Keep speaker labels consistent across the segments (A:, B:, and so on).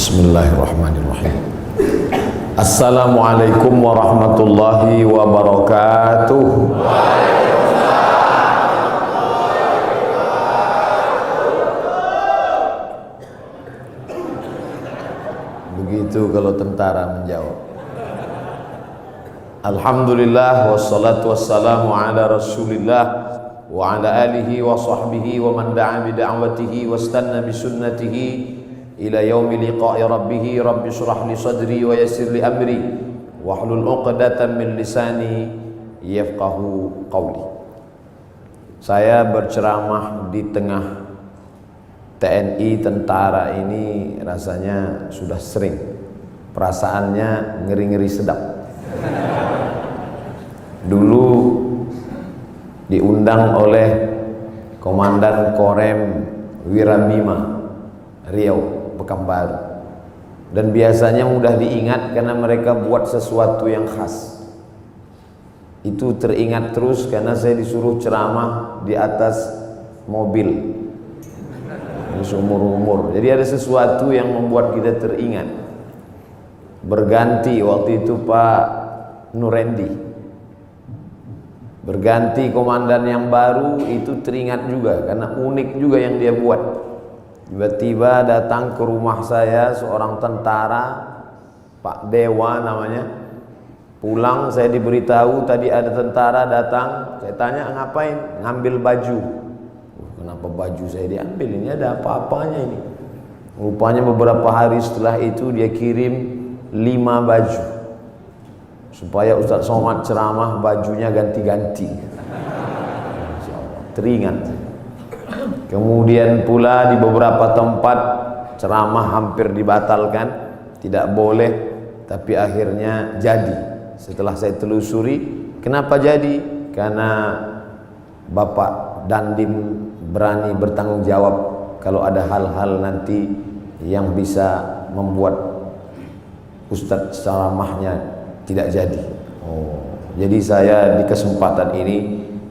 A: Bismillahirrahmanirrahim. Assalamualaikum warahmatullahi wabarakatuh. Begitu kalau tentara menjawab. Alhamdulillah wassalatu wassalamu ala Rasulillah wa ala alihi wa sahbihi wa man da'a bi da'watihi wastanna bi sunnatihi ila yaumi liqa'i rabbih. Rabbi shrah li sadri wa yassir li amri wahlul 'uqdatam min lisani yafqahu qawli. Saya berceramah di tengah TNI, tentara ini rasanya sudah sering. Perasaannya ngeri-ngeri sedap. Dulu diundang oleh Komandan Korem Wirabima Riau Pekanbaru, dan biasanya mudah diingat karena mereka buat sesuatu yang khas. Itu teringat terus karena saya disuruh ceramah di atas mobil seumur umur. Jadi ada sesuatu yang membuat kita teringat. Berganti waktu itu Pak Nurendi, berganti komandan yang baru, itu teringat juga karena unik juga yang dia buat. Tiba-tiba datang ke rumah saya seorang tentara, Pak Dewa namanya. Pulang saya diberitahu tadi ada tentara datang. Saya tanya ngapain? Ngambil baju. Kenapa baju saya diambil? Ini ada apa-apanya ini? Rupanya beberapa hari setelah itu dia kirim 5 baju supaya Ustaz Somad ceramah bajunya ganti-ganti. Teringat. Kemudian pula di beberapa tempat ceramah hampir dibatalkan, tidak boleh, tapi akhirnya jadi. Setelah saya telusuri, kenapa jadi? Karena Bapak Dandim berani bertanggung jawab kalau ada hal-hal nanti yang bisa membuat Ustadz ceramahnya tidak jadi. Jadi saya di kesempatan ini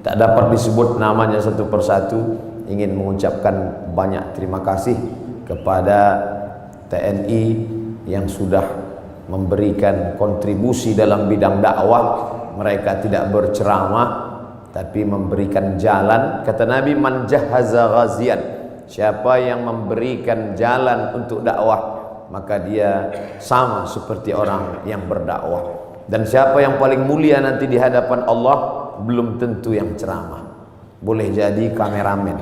A: tak dapat disebut namanya satu persatu, ingin mengucapkan banyak terima kasih kepada TNI yang sudah memberikan kontribusi dalam bidang dakwah. Mereka tidak berceramah tapi memberikan jalan. Kata Nabi, man jahaza ghazian, siapa yang memberikan jalan untuk dakwah maka dia sama seperti orang yang berdakwah. Dan siapa yang paling mulia nanti di hadapan Allah belum tentu yang ceramah, boleh jadi kameramen,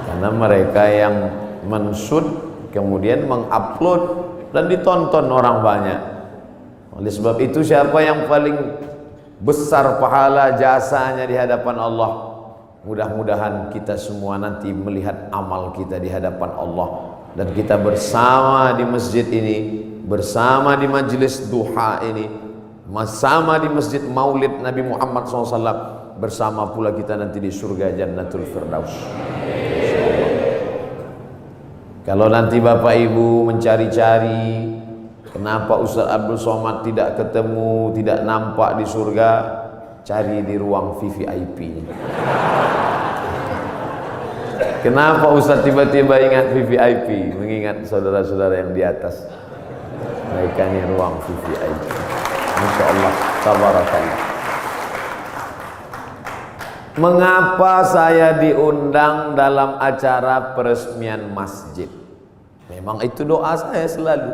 A: karena mereka yang menshoot kemudian mengupload dan ditonton orang banyak. Oleh sebab itu siapa yang paling besar pahala jasanya di hadapan Allah? Mudah-mudahan kita semua nanti melihat amal kita di hadapan Allah, dan kita bersama di masjid ini, bersama di majelis duha ini, bersama di masjid Maulid Nabi Muhammad SAW, bersama pula kita nanti di surga Jannatul Firdaus. Kalau nanti Bapak Ibu mencari-cari kenapa Ustaz Abdul Somad tidak ketemu, tidak nampak di surga, cari di ruang VVIP. Kenapa Ustaz tiba-tiba ingat VVIP? Mengingat saudara-saudara yang di atas. Mereka ini ruang VVIP. Masya Allah, tabarakallah. Mengapa saya diundang dalam acara peresmian masjid? Memang itu doa saya selalu,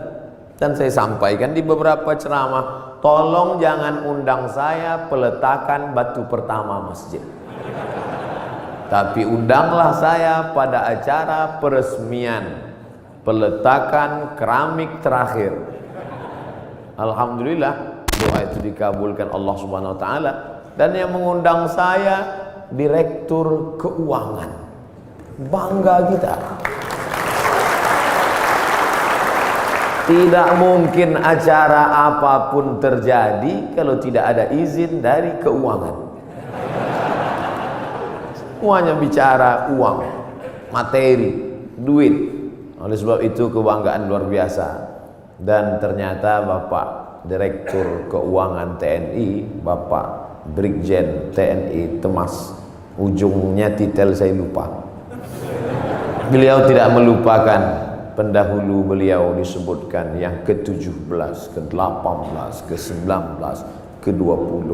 A: dan saya sampaikan di beberapa ceramah. Tolong jangan undang saya peletakan batu pertama masjid, tapi undanglah saya pada acara peresmian peletakan keramik terakhir. Alhamdulillah doa itu dikabulkan Allah Subhanahu wa taala, dan yang mengundang saya Direktur Keuangan. Bangga kita. Tidak mungkin acara apapun terjadi kalau tidak ada izin dari keuangan. Semuanya bicara uang, materi, duit. Oleh sebab itu kebanggaan luar biasa. Dan ternyata Bapak Direktur Keuangan TNI, Bapak Brigjen TNI Temas, ujungnya titel saya lupa. Beliau tidak melupakan pendahulu beliau disebutkan yang ke-17, ke-18, ke-19, ke-20.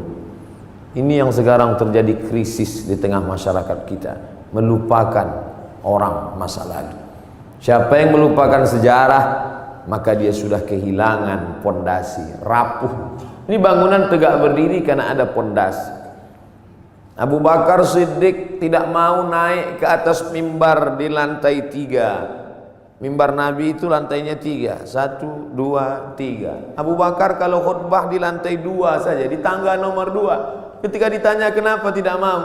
A: Ini yang sekarang terjadi krisis di tengah masyarakat kita, melupakan orang masa lalu. Siapa yang melupakan sejarah, maka dia sudah kehilangan pondasi, rapuh. Ini bangunan tegak berdiri karena ada pondasi. Abu Bakar Siddiq tidak mau naik ke atas mimbar di lantai 3. Mimbar Nabi itu lantainya 3, 1, 2, 3. Abu Bakar kalau khutbah di lantai 2 saja, di tangga nomor 2. Ketika ditanya kenapa tidak mau,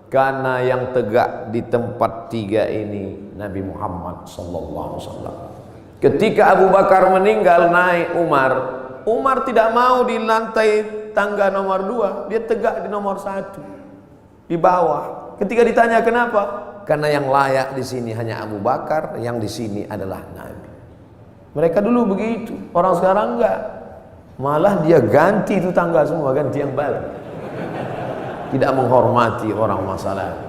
A: karena yang tegak di tempat 3 ini Nabi Muhammad SAW. Ketika Abu Bakar meninggal, naik Umar tidak mau di lantai tangga nomor 2, dia tegak di nomor 1. Di bawah. Ketika ditanya kenapa? Karena yang layak di sini hanya Abu Bakar, yang di sini adalah Nabi. Mereka dulu begitu, orang sekarang enggak. Malah dia ganti itu tangga semua, ganti yang baru. Tidak menghormati orang masa lalu.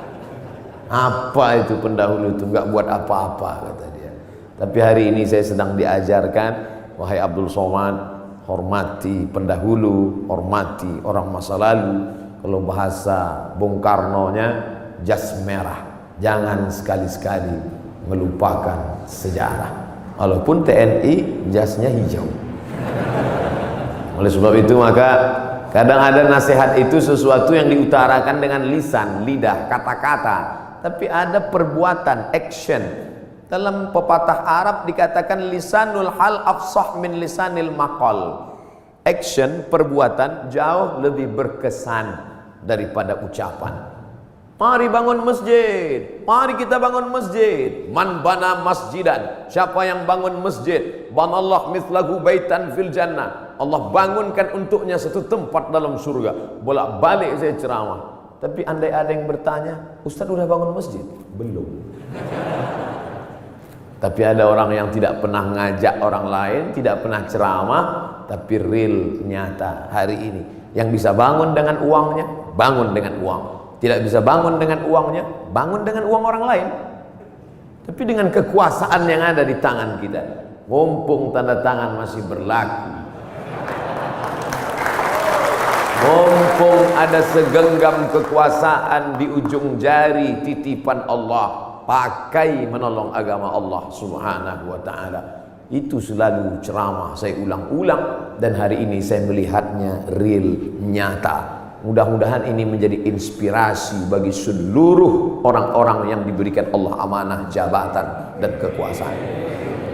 A: Apa itu pendahulu itu, enggak buat apa-apa kata dia. Tapi hari ini saya sedang diajarkan, wahai Abdul Somad, hormati pendahulu, hormati orang masa lalu. Kalau bahasa Bung Karno-nya, jas merah. Jangan sekali-sekali melupakan sejarah. Walaupun TNI jasnya hijau. Oleh sebab itu maka kadang ada nasihat itu sesuatu yang diutarakan dengan lisan, lidah, kata-kata, tapi ada perbuatan, action. Dalam pepatah Arab dikatakan lisanul hal afsah min lisanil maqal. Action, perbuatan jauh lebih berkesan daripada ucapan. Mari bangun masjid, mari kita bangun masjid. Man bana masjidan, siapa yang bangun masjid, banallah mithlahu baitan fil jannah, Allah bangunkan untuknya satu tempat dalam surga. Bolak-balik saya ceramah, tapi andai ada yang bertanya, Ustaz udah bangun masjid? Belum. Tapi ada orang yang tidak pernah ngajak orang lain, tidak pernah ceramah, tapi real, nyata hari ini. Yang bisa bangun dengan uangnya, bangun dengan uang. Tidak bisa bangun dengan uangnya, bangun dengan uang orang lain. Tapi dengan kekuasaan yang ada di tangan kita, mumpung tanda tangan masih berlaku, mumpung ada segenggam kekuasaan di ujung jari titipan Allah, pakai menolong agama Allah Subhanahu wa ta'ala. Itu selalu ceramah saya ulang-ulang, dan hari ini saya melihatnya real, nyata. Mudah-mudahan ini menjadi inspirasi bagi seluruh orang-orang yang diberikan Allah amanah jabatan dan kekuasaan.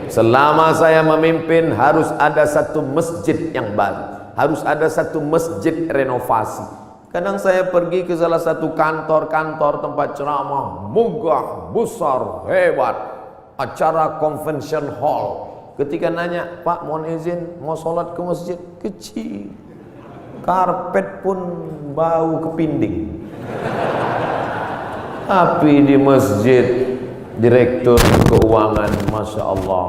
A: Selama saya memimpin harus ada satu masjid yang baru, harus ada satu masjid renovasi. Kadang saya pergi ke salah satu kantor-kantor tempat ceramah, megah, besar, hebat, acara convention hall. Ketika nanya, Pak mohon izin mau sholat ke masjid, kecil, karpet pun bau kepinding. Tapi di masjid, direktur keuangan, Masya Allah,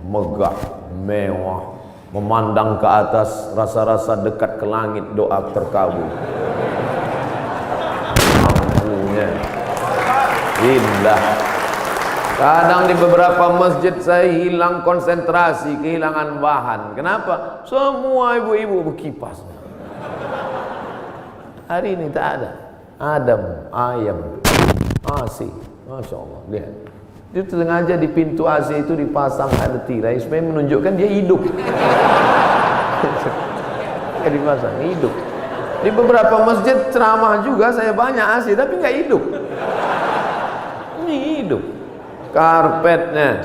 A: megah, mewah, memandang ke atas, rasa-rasa dekat ke langit, doa terkabul. Ampunya indah. Kadang di beberapa masjid saya hilang konsentrasi, kehilangan bahan. Kenapa? Semua ibu-ibu berkipas. Hari ini tak ada. Adam, ayam, AC. Masya Allah, lihat. Itu sengaja di pintu AC itu dipasang ada tirai supaya menunjukkan dia hidup. Dipasang, hidup. Di beberapa masjid ceramah juga saya banyak AC, tapi nggak hidup. Ini hidup. Karpetnya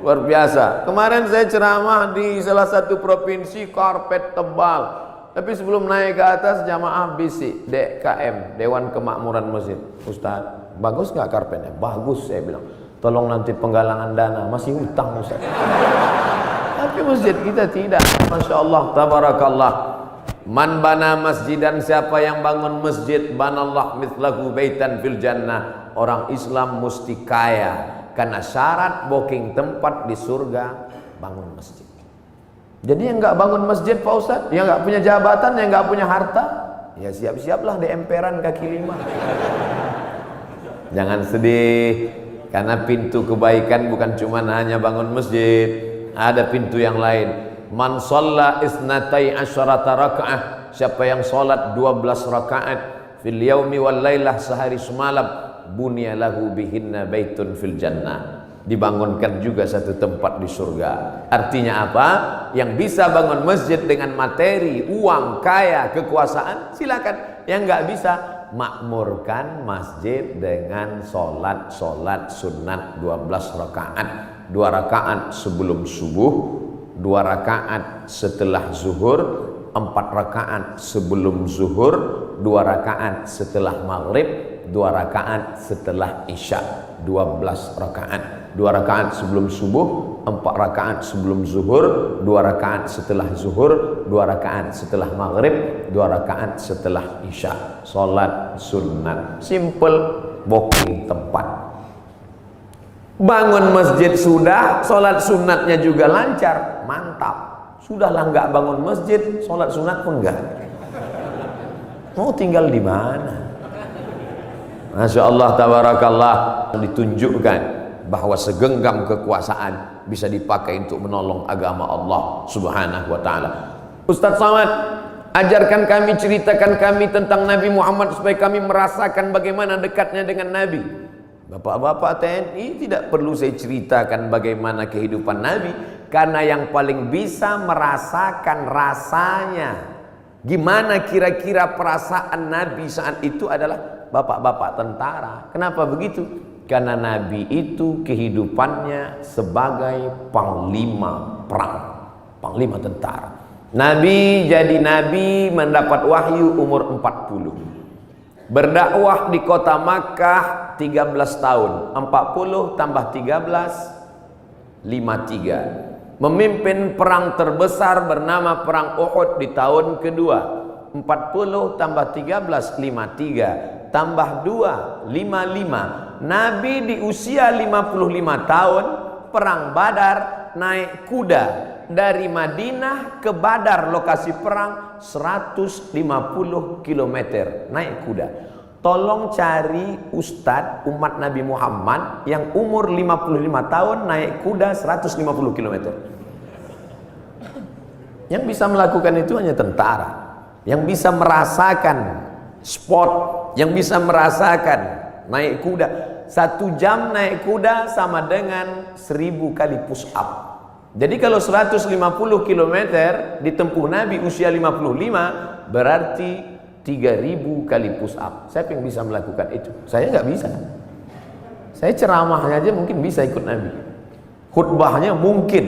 A: luar biasa. Kemarin saya ceramah di salah satu provinsi, karpet tebal. Tapi sebelum naik ke atas, jamaah bisik, DKM, Dewan Kemakmuran Masjid. Ustaz, bagus nggak karpetnya? Bagus, saya bilang. Tolong nanti penggalangan dana, masih hutang Ustaz. Tapi masjid kita tidak. Masya Allah, tabarakallah. Man bana masjidan, siapa yang bangun masjid, banallah mithlahu baitan fil jannah. Orang Islam mesti kaya, karena syarat booking tempat di surga bangun masjid. Jadi yang nggak bangun masjid Pak Ustadz, yang nggak punya jabatan, yang nggak punya harta, ya siap-siaplah di emperan kaki lima. Jangan sedih, Karena pintu kebaikan bukan cuma hanya bangun masjid, ada pintu yang lain. Man shalla isnatai asyarata rakaah, siapa yang salat 12 rakaat fil yaumi wal lailah, sehari semalam, bunya lahu bihinna baitun fil jannah, dibangunkan juga satu tempat di surga. Artinya apa? Yang bisa bangun masjid dengan materi, uang, kaya, kekuasaan, silakan. Yang nggak bisa, makmurkan masjid dengan solat sunat 12 rakaat. 2 rakaat sebelum subuh, 2 rakaat setelah zuhur, 4 rakaat sebelum zuhur, 2 rakaat setelah maghrib, 2 rakaat setelah isya. 12 rakaat. 2 rakaat sebelum subuh, 4 rakaat sebelum zuhur, 2 rakaat setelah zuhur, 2 rakaat setelah maghrib, 2 rakaat setelah isya. Salat sunat, simple, booking tempat. Bangun masjid sudah, salat sunatnya juga lancar, mantap. Sudahlah nggak bangun masjid, salat sunat pun enggak. Mau tinggal di mana? Masya Allah, tabarakallah, ditunjukkan bahwa segenggam kekuasaan bisa dipakai untuk menolong agama Allah subhanahu wa ta'ala. Ustaz Somad, ajarkan kami, ceritakan kami tentang Nabi Muhammad supaya kami merasakan bagaimana dekatnya dengan Nabi. Bapak-bapak TNI, tidak perlu saya ceritakan bagaimana kehidupan Nabi, karena yang paling bisa merasakan rasanya, gimana kira-kira perasaan Nabi saat itu adalah bapak-bapak tentara. Kenapa begitu? Karena Nabi itu kehidupannya sebagai panglima perang, panglima tentara. Nabi jadi Nabi mendapat wahyu umur 40. Berdakwah di kota Makkah 13 tahun. 40 tambah 13, 53. Memimpin perang terbesar bernama Perang Uhud di tahun kedua. 40 tambah 13, 53. Tambah 2, 55. Nabi di usia 55 tahun, perang Badar, naik kuda dari Madinah ke Badar, lokasi perang 150 km naik kuda. Tolong cari ustadz umat Nabi Muhammad yang umur 55 tahun naik kuda 150 km. Yang bisa melakukan itu hanya tentara, yang bisa merasakan sport, yang bisa merasakan naik kuda. 1 jam naik kuda sama dengan 1000 kali push up. Jadi kalau 150 km ditempuh Nabi usia 55, berarti 3000 kali push up. Siapa yang bisa melakukan itu? Saya nggak bisa. Saya ceramahnya aja mungkin bisa ikut Nabi, khutbahnya mungkin,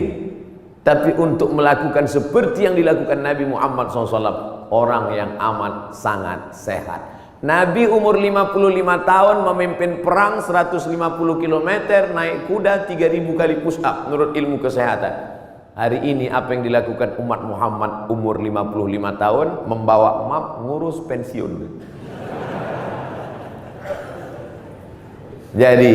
A: tapi untuk melakukan seperti yang dilakukan Nabi Muhammad SAW, orang yang amat sangat sehat. Nabi umur 55 tahun memimpin perang 150 km, naik kuda 3000 kali push up menurut ilmu kesehatan. Hari ini apa yang dilakukan umat Muhammad umur 55 tahun? Membawa map ngurus pensiun. Jadi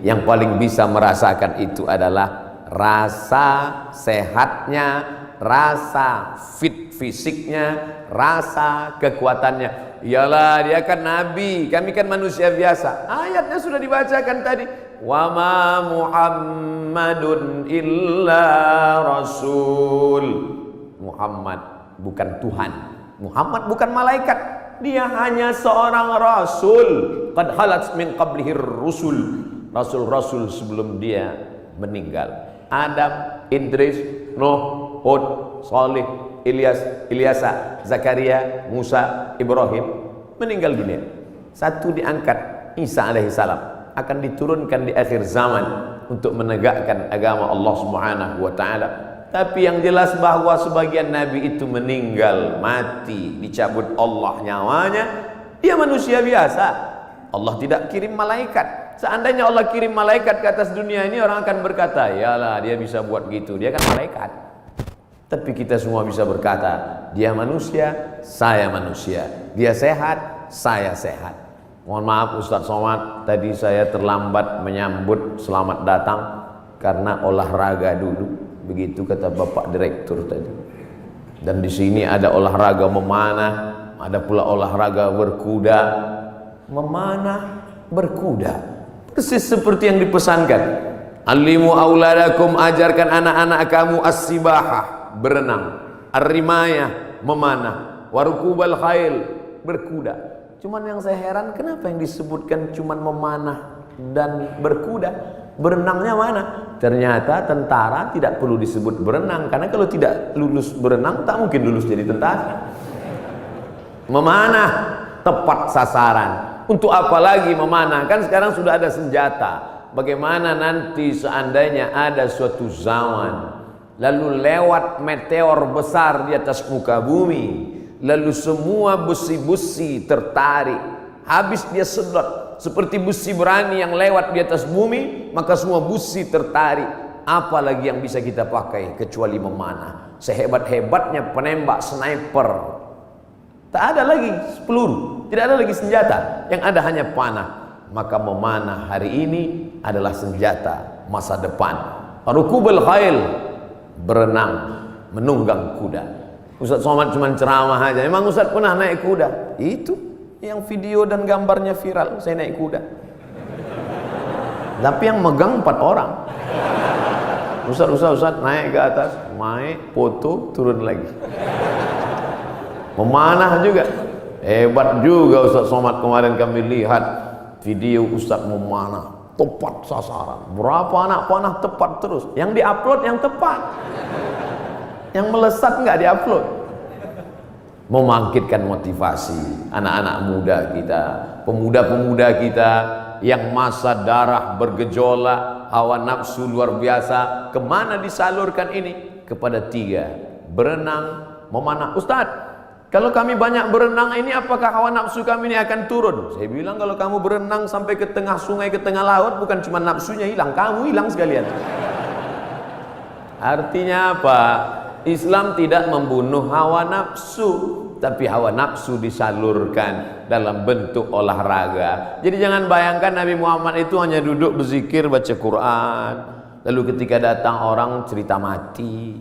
A: yang paling bisa merasakan itu adalah rasa sehatnya, rasa fit fisiknya, rasa kekuatannya. Iyalah, dia kan Nabi, kami kan manusia biasa. Ayatnya sudah dibacakan tadi. Wa ma Muhammadun illa rasul. Muhammad bukan Tuhan, Muhammad bukan malaikat, dia hanya seorang rasul. Qad halat min qablihir rusul. Rasul-rasul sebelum dia meninggal. Adam, Idris, Nuh, Hud, Salih, Ilyasa, Zakaria, Musa, Ibrahim meninggal dunia. Satu diangkat, Isa alaihissalam akan diturunkan di akhir zaman untuk menegakkan agama Allah Subhanahu wa taala. Tapi yang jelas bahwa sebagian nabi itu meninggal, mati, dicabut Allah nyawanya. Dia manusia biasa. Allah tidak kirim malaikat. Seandainya Allah kirim malaikat ke atas dunia ini, orang akan berkata, yalah dia bisa buat gitu, dia kan malaikat. Tapi kita semua bisa berkata, dia manusia, saya manusia. Dia sehat, saya sehat. Mohon maaf Ustaz Somad, tadi saya terlambat menyambut selamat datang karena olahraga dulu. Begitu kata Bapak Direktur tadi. Dan di sini ada olahraga memanah, ada pula olahraga berkuda. Memanah, berkuda. Persis seperti yang dipesankan. Alimu auladakum, ajarkan anak-anak kamu as-sibahah, berenang, ar-rimayah, memanah, warukubal khail, berkuda. Cuman yang saya heran, kenapa yang disebutkan cuman memanah dan berkuda? Berenangnya mana? Ternyata tentara tidak perlu disebut berenang, karena kalau tidak lulus berenang tak mungkin lulus jadi tentara. Memanah tepat sasaran. Untuk apa lagi memanah? Kan sekarang sudah ada senjata. Bagaimana nanti seandainya ada suatu zaman lalu lewat meteor besar di atas muka bumi, lalu semua besi-besi tertarik, habis dia sedot seperti besi berani yang lewat di atas bumi, maka semua besi tertarik. Apalagi yang bisa kita pakai kecuali memanah? Sehebat-hebatnya penembak sniper, tak ada lagi peluru, tidak ada lagi senjata, yang ada hanya panah. Maka memanah hari ini adalah senjata masa depan. Rukubul khail, berenang, menunggang kuda. Ustaz Somad cuma ceramah aja. Emang Ustaz pernah naik kuda? Itu yang video dan gambarnya viral, saya naik kuda. Tapi yang megang 4 orang. Ustaz naik ke atas, naik, foto, turun lagi. Memanah juga. Hebat juga Ustaz Somad, kemarin kami lihat video Ustaz memanah, tepat sasaran. Berapa anak panah tepat terus. Yang diupload yang tepat. Yang melesat enggak diupload. Membangkitkan motivasi anak-anak muda kita, pemuda-pemuda kita yang masa darah bergejolak, hawa nafsu luar biasa. Kemana disalurkan ini? Kepada 3: berenang, memanah. Ustaz, kalau kami banyak berenang ini, apakah hawa nafsu kami ini akan turun? Saya bilang, kalau kamu berenang sampai ke tengah sungai, ke tengah laut, bukan cuma nafsunya hilang, kamu hilang sekalian. Artinya apa? Islam tidak membunuh hawa nafsu, tapi hawa nafsu disalurkan dalam bentuk olahraga. Jadi jangan bayangkan Nabi Muhammad itu hanya duduk berzikir, baca Quran, lalu ketika datang orang cerita mati.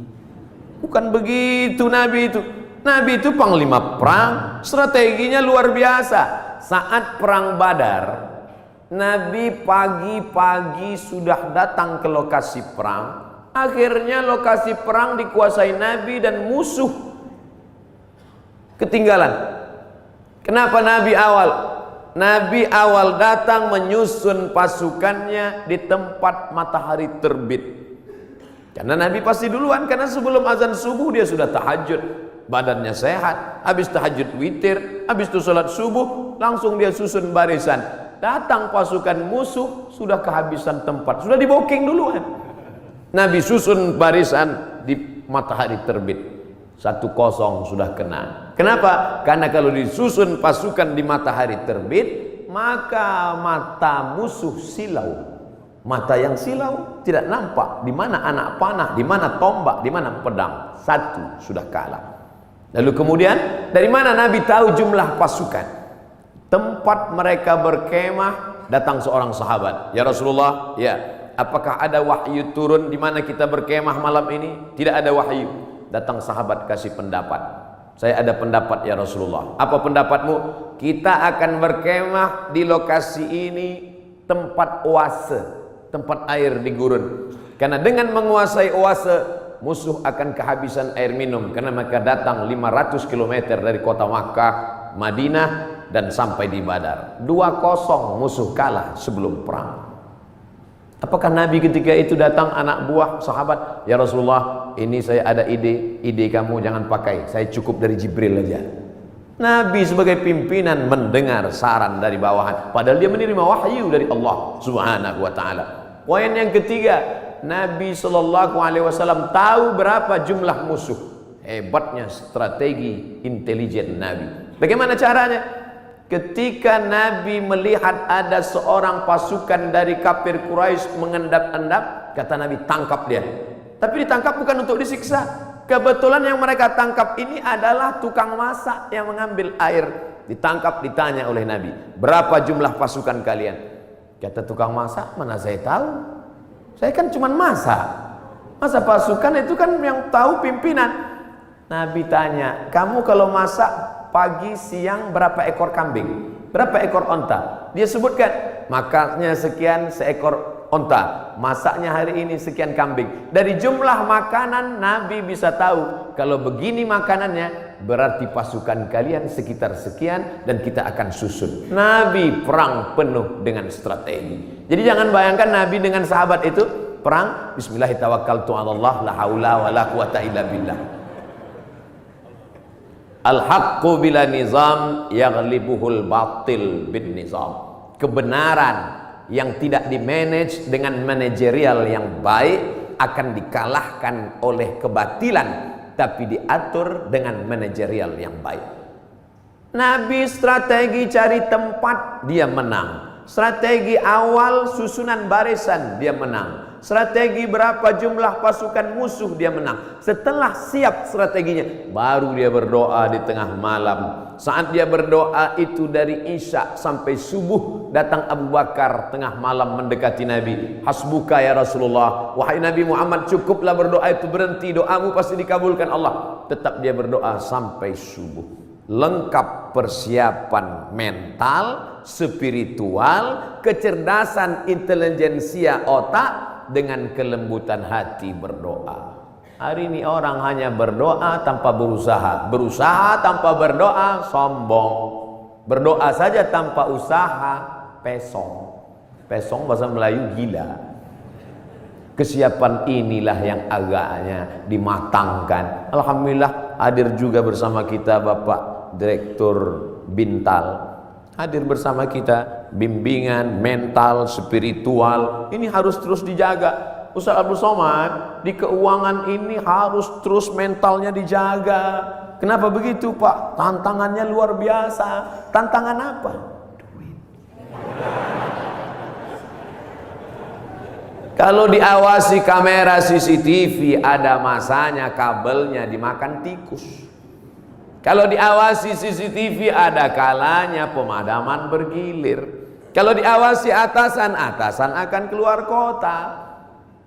A: Bukan begitu Nabi itu. Nabi itu panglima perang, strateginya luar biasa. Saat perang Badar, Nabi pagi-pagi sudah datang ke lokasi perang. Akhirnya lokasi perang dikuasai Nabi dan musuh ketinggalan. Kenapa Nabi awal? Nabi awal datang menyusun pasukannya di tempat matahari terbit. Karena Nabi pasti duluan, karena sebelum azan subuh dia sudah tahajud, badannya sehat, habis tahajud witir, habis itu sholat subuh, langsung dia susun barisan. Datang pasukan musuh, sudah kehabisan tempat, sudah di booking duluan. Nabi susun barisan di matahari terbit. 1-0 sudah kena. Kenapa? Karena kalau disusun pasukan di matahari terbit, maka mata musuh silau. Mata yang silau tidak nampak di mana anak panah, di mana tombak, di mana pedang. 1 sudah kalah. Lalu kemudian dari mana Nabi tahu jumlah pasukan? Tempat mereka berkemah, datang seorang sahabat. Ya Rasulullah, ya, apakah ada wahyu turun di mana kita berkemah malam ini? Tidak ada wahyu. Datang sahabat kasih pendapat. Saya ada pendapat ya Rasulullah. Apa pendapatmu? Kita akan berkemah di lokasi ini, tempat oase, tempat air di gurun. Karena dengan menguasai oase, musuh akan kehabisan air minum. Karena mereka datang 500 km dari kota Makkah, Madinah, dan sampai di Badar. 2-0 musuh kalah sebelum perang. Apakah Nabi ketika itu datang anak buah sahabat, ya Rasulullah, ini saya ada ide kamu jangan pakai, saya cukup dari Jibril aja. Nabi sebagai pimpinan mendengar saran dari bawahan, padahal dia menerima wahyu dari Allah Subhanahu wa taala. Poin yang ketiga, Nabi sallallahu alaihi wasallam tahu berapa jumlah musuh. Hebatnya strategi intelijen Nabi. Bagaimana caranya? Ketika Nabi melihat ada seorang pasukan dari kafir Quraisy mengendap-endap, kata Nabi, tangkap dia. Tapi ditangkap bukan untuk disiksa. Kebetulan yang mereka tangkap ini adalah tukang masak yang mengambil air. Ditangkap, ditanya oleh Nabi, berapa jumlah pasukan kalian? Kata tukang masak, mana saya tahu? Saya kan cuma masak. Masa pasukan itu kan yang tahu pimpinan. Nabi tanya, kamu kalau masak pagi siang berapa ekor kambing? Berapa ekor onta? Dia sebutkan, makannya sekian seekor onta, masaknya hari ini sekian kambing. Dari jumlah makanan Nabi bisa tahu, kalau begini makanannya berarti pasukan kalian sekitar sekian dan kita akan susun. Nabi perang penuh dengan strategi. Jadi jangan bayangkan Nabi dengan sahabat itu perang bismillahirrahmanirrahim, la haula wala quwata illa billah. Al-haqqu bila nizam yaghlibuhul batil bin nizam. Kebenaran yang tidak dimanage dengan manajerial yang baik akan dikalahkan oleh kebatilan, tapi diatur dengan manajerial yang baik. Nabi strategi cari tempat, dia menang. Strategi awal susunan barisan, dia menang. Strategi berapa jumlah pasukan musuh, dia menang. Setelah siap strateginya, baru dia berdoa di tengah malam. Saat dia berdoa itu dari Isya sampai subuh, datang Abu Bakar tengah malam mendekati Nabi. Hasbuka ya Rasulullah, wahai Nabi Muhammad, cukuplah berdoa itu, berhenti, doamu pasti dikabulkan Allah. Tetap dia berdoa sampai subuh. Lengkap persiapan mental, spiritual, kecerdasan intelijensia otak, dengan kelembutan hati berdoa. Hari ini orang hanya berdoa tanpa berusaha, berusaha tanpa berdoa sombong, berdoa saja tanpa usaha pesong. Pesong bahasa Melayu gila. Kesiapan inilah yang agaknya dimatangkan. Alhamdulillah hadir juga bersama kita Bapak Direktur Bintal, hadir bersama kita. Bimbingan mental, spiritual ini harus terus dijaga. Ustaz Abdul Somad, di keuangan ini harus terus mentalnya dijaga. Kenapa begitu Pak? Tantangannya luar biasa. Tantangan apa? Duit. Kalau diawasi kamera CCTV, ada masanya kabelnya dimakan tikus. Kalau diawasi CCTV, ada kalanya pemadaman bergilir. Kalau diawasi atasan, atasan akan keluar kota.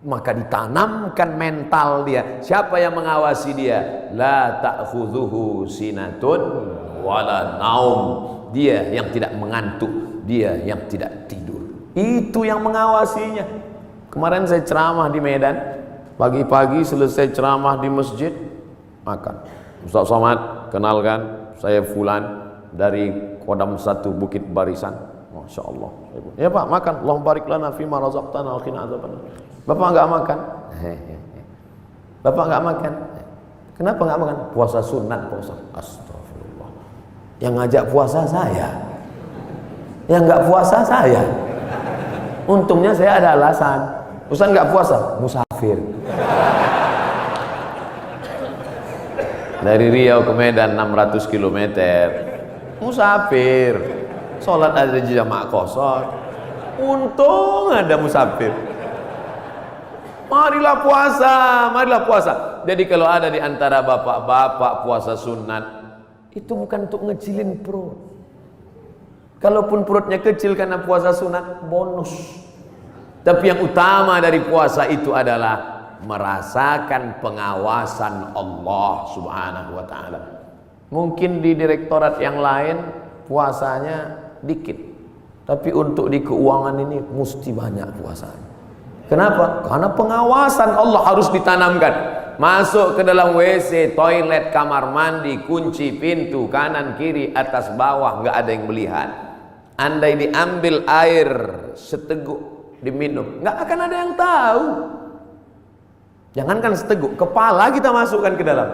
A: Maka ditanamkan mental dia. Siapa yang mengawasi dia? La ta'khudhuhu sinatun wala naum. Dia yang tidak mengantuk, dia yang tidak tidur. Itu yang mengawasinya. Kemarin saya ceramah di Medan. Pagi-pagi selesai ceramah di masjid, makan. Ustaz Somad, kenalkan, saya Fulan dari Kodam 1 Bukit Barisan. Masya Allah. Ya Pak, makan. Allahumma barik lana fima razaqtana wa qina adzabannar. Bapak enggak makan? Bapak enggak makan? Kenapa enggak makan? Puasa sunat, puasa. Astagfirullah. Yang ngajak puasa saya. Yang enggak puasa saya. Untungnya saya ada alasan. Ustaz enggak puasa, musafir. Dari Riau ke Medan 600 km. Musafir. Sholat ada di jamaah kosong. Untung ada musafir. Marilah puasa, marilah puasa. Jadi kalau ada di antara bapak-bapak puasa sunat, itu bukan untuk ngecilin perut. Kalaupun perutnya kecil karena puasa sunat, bonus. Tapi yang utama dari puasa itu adalah merasakan pengawasan Allah Subhanahu wa ta'ala. Mungkin di direktorat yang lain puasanya dikit, tapi untuk di keuangan ini mesti banyak puasanya. Kenapa? Karena pengawasan Allah harus ditanamkan. Masuk ke dalam WC, toilet, kamar mandi, kunci pintu kanan kiri atas bawah, nggak ada yang melihat. Andai diambil air seteguk diminum, nggak akan ada yang tahu. Jangankan seteguk, kepala kita masukkan ke dalam.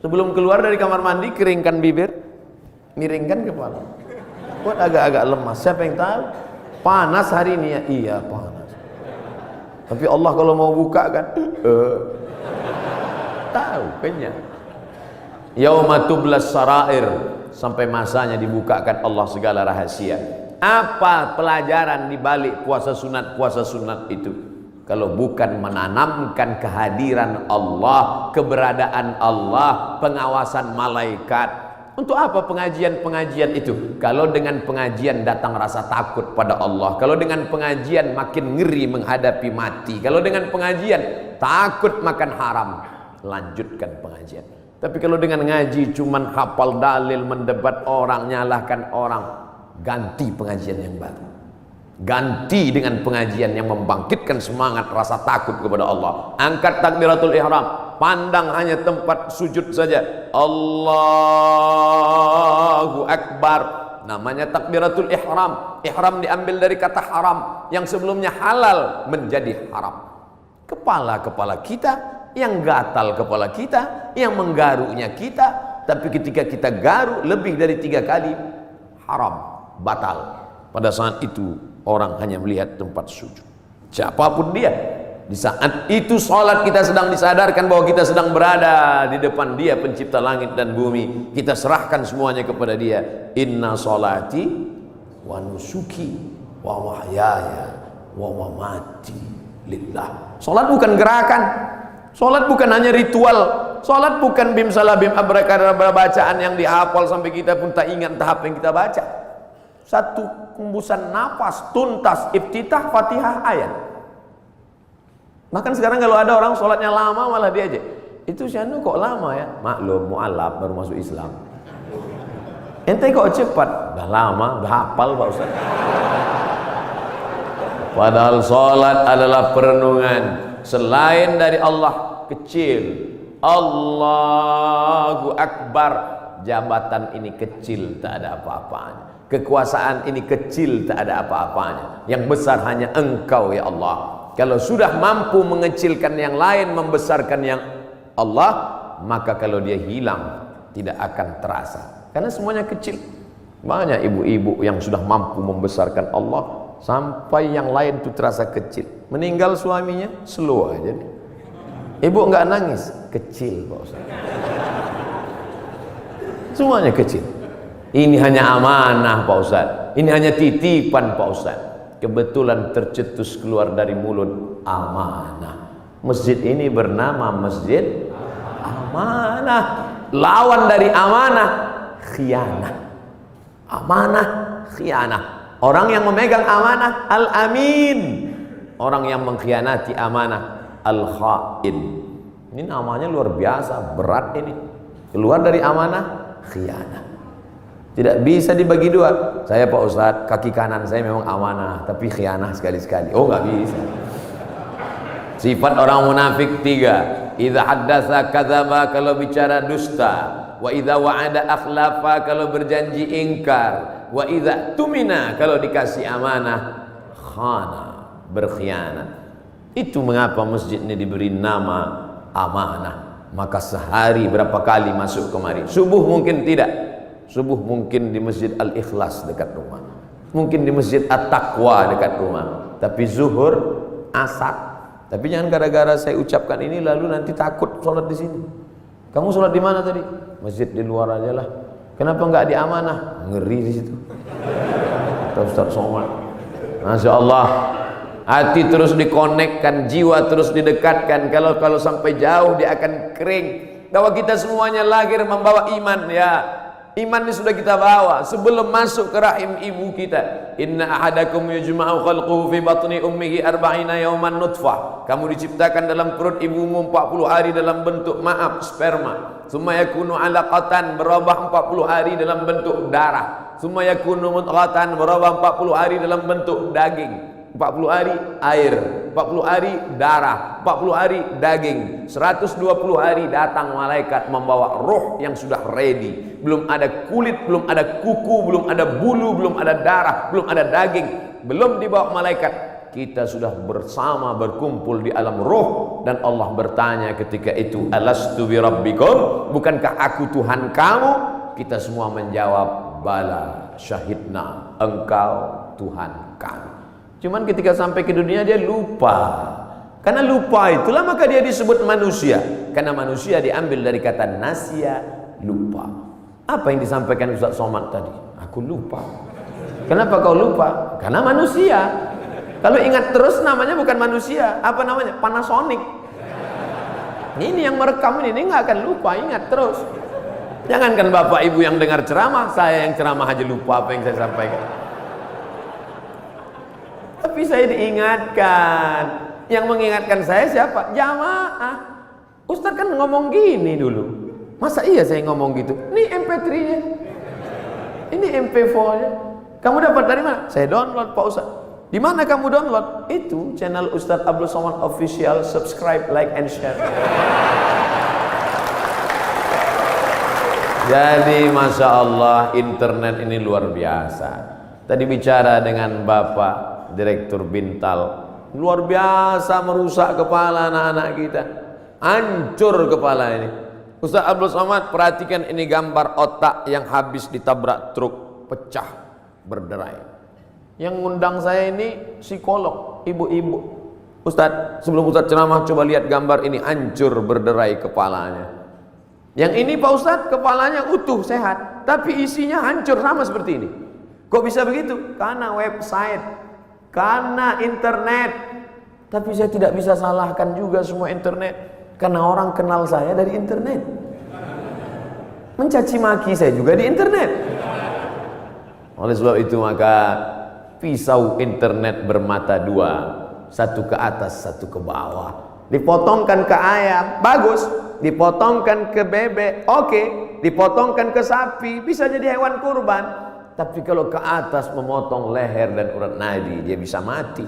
A: Sebelum keluar dari kamar mandi, keringkan bibir, miringkan kepala. Buat agak-agak lemas. Siapa yang tahu? Panas hari ini ya? Iya panas. Tapi Allah kalau mau buka kan, tahu kenyang. Yauma tublas sarair, sampai masanya dibukakan Allah segala rahasia. Apa pelajaran di balik puasa sunat itu? Kalau bukan menanamkan kehadiran Allah, keberadaan Allah, pengawasan malaikat. Untuk apa pengajian-pengajian itu? Kalau dengan pengajian datang rasa takut pada Allah, kalau dengan pengajian makin ngeri menghadapi mati, kalau dengan pengajian takut makan haram, lanjutkan pengajian. Tapi kalau dengan ngaji cuman hafal dalil, mendebat orang, nyalahkan orang, ganti pengajian yang baru. Ganti dengan pengajian yang membangkitkan semangat rasa takut kepada Allah. Angkat takbiratul ihram, pandang hanya tempat sujud saja. Allahu Akbar. Namanya takbiratul ihram. Ihram diambil dari kata haram, yang sebelumnya halal menjadi haram. Kepala-kepala kita, yang gatal kepala kita, yang menggaruknya kita. Tapi ketika kita garuk lebih dari 3 kali, haram, batal. Pada saat itu orang hanya melihat tempat sujud. Siapapun dia, di saat itu sholat kita sedang disadarkan bahwa kita sedang berada di depan Dia pencipta langit dan bumi. Kita serahkan semuanya kepada Dia. Inna sholati wa nusuki wa mahyaya wa mamati lillah. Sholat bukan gerakan, sholat bukan hanya ritual, sholat bukan bim salabim abrakadabra bacaan yang dihafal sampai kita pun tak ingat tahap yang kita baca. Satu hembusan nafas tuntas, iftitah, Fatihah, ayat. Bahkan sekarang kalau ada orang sholatnya lama malah diajak, itu si anu kok lama ya? Maklum, mu'alaf baru masuk Islam. Ente kok cepat? Udah lama, udah hafal Pak Ustaz. Padahal sholat adalah perenungan. Selain dari Allah kecil, Allahu Akbar. Jabatan ini kecil, tak ada apa-apanya. Kekuasaan ini kecil, tak ada apa-apanya. Yang besar hanya Engkau ya Allah. Kalau sudah mampu mengecilkan yang lain, membesarkan yang Allah, maka kalau dia hilang tidak akan terasa, karena semuanya kecil. Banyak ibu-ibu yang sudah mampu membesarkan Allah sampai yang lain itu terasa kecil. Meninggal suaminya, slow aja. Ibu enggak nangis, kecil Pak Ustaz. Semuanya kecil. Ini hanya amanah Pak Ustaz, ini hanya titipan Pak Ustaz. Kebetulan tercetus keluar dari mulut, amanah. Masjid ini bernama Masjid Amanah. Lawan dari amanah, khianah. Amanah, khianah. Orang yang memegang amanah, al-amin. Orang yang mengkhianati amanah, al-khain. Ini namanya luar biasa, berat ini. Keluar dari amanah, khianah. Tidak bisa dibagi dua. Saya Pak Ustadz, kaki kanan saya memang amanah, tapi khianah sekali-sekali. Oh nggak bisa. Sifat orang munafik 3. Idza haddatsa kadzaba, kalau bicara dusta. Wa idza wa'ada akhlafa, kalau berjanji ingkar. Wa idza tumina, kalau dikasih amanah, khana, berkhianat. Itu mengapa masjid ini diberi nama amanah. Maka sehari berapa kali masuk kemari? Subuh mungkin tidak. Subuh mungkin di Masjid Al-Ikhlas dekat rumah, mungkin di Masjid At-Taqwa dekat rumah. Tapi zuhur, asar. Tapi jangan gara-gara saya ucapkan ini lalu nanti takut sholat di sini. Kamu sholat di mana tadi? Masjid di luar aja lah. Kenapa nggak di amanah? Ngeri di situ. Kata Ustaz Somad. Masya Allah. Hati terus dikonekkan, jiwa terus didekatkan. Kalau sampai jauh dia akan kering. Bahwa kita semuanya lahir membawa iman ya. Iman ini sudah kita bawa sebelum masuk ke rahim ibu kita. Inna ahadakum yujma'u khalquhu fi batni ummihi arba'ina yawman nutfah. Kamu diciptakan dalam perut ibumu 40 hari dalam bentuk sperma. Summa yakunu 'alaqatan, berubah 40 hari dalam bentuk darah. Summa yakunu mudghatan, berubah 40 hari dalam bentuk daging. 40 hari air, 40 hari darah, 40 hari daging, 120 hari datang malaikat membawa roh yang sudah ready. Belum ada kulit, belum ada kuku, belum ada bulu, belum ada darah, belum ada daging, belum dibawa malaikat. Kita sudah bersama berkumpul di alam roh, dan Allah bertanya ketika itu, alastu bi rabbikum, bukankah aku Tuhan kamu? Kita semua menjawab, bala syahidna, engkau Tuhan kami. Cuman ketika sampai ke dunia dia lupa. Karena lupa itulah maka dia disebut manusia. Karena manusia diambil dari kata nasya, lupa. Apa yang disampaikan Ustaz Somad tadi? Aku lupa. Kenapa kau lupa? Karena manusia. Kalau ingat terus namanya bukan manusia. Apa namanya? Panasonic. Ini yang merekam ini nggak akan lupa, ingat terus. Jangankan bapak ibu yang dengar ceramah, saya yang ceramah aja lupa apa yang saya sampaikan. Tapi saya diingatkan. Yang mengingatkan saya siapa? Jamaah. Ustaz kan ngomong gini dulu. Masa iya saya ngomong gitu? Ini MP3-nya, ini MP4-nya. Kamu dapat dari mana? Saya download Pak Ustaz. Di mana kamu download? Itu channel Ustaz Abdul Somad Official. Subscribe, like, and share. Jadi Masya Allah, internet ini luar biasa. Tadi bicara dengan Bapak Direktur Bintal, luar biasa merusak kepala anak-anak kita. Hancur kepala ini. Ustaz Abdul Somad, perhatikan ini gambar otak yang habis ditabrak truk, pecah, berderai. Yang ngundang saya ini psikolog, ibu-ibu. Ustaz, sebelum Ustaz ceramah coba lihat gambar ini, hancur berderai kepalanya. Yang ini Pak Ustadz kepalanya utuh sehat, tapi isinya hancur sama seperti ini. Kok bisa begitu? Karena website, karena internet. Tapi saya tidak bisa salahkan juga semua internet, karena orang kenal saya dari internet. Mencaci maki saya juga di internet. Oleh sebab itu maka pisau internet bermata dua, satu ke atas, satu ke bawah. Dipotongkan ke ayam, bagus. Dipotongkan ke bebek, oke. Dipotongkan ke sapi, bisa jadi hewan kurban. Tapi kalau ke atas memotong leher dan urat nadi, dia bisa mati.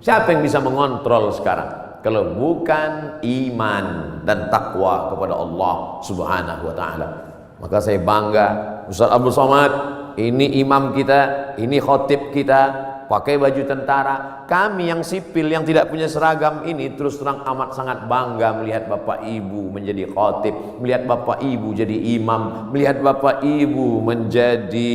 A: Siapa yang bisa mengontrol sekarang? Kalau bukan iman dan takwa kepada Allah Subhanahu wa ta'ala. Maka saya bangga, Ustaz Abdul Somad, ini imam kita, ini khotib kita, pakai baju tentara. Kami yang sipil yang tidak punya seragam ini terus terang amat sangat bangga melihat Bapak Ibu menjadi khotib, melihat Bapak Ibu jadi imam, melihat Bapak Ibu menjadi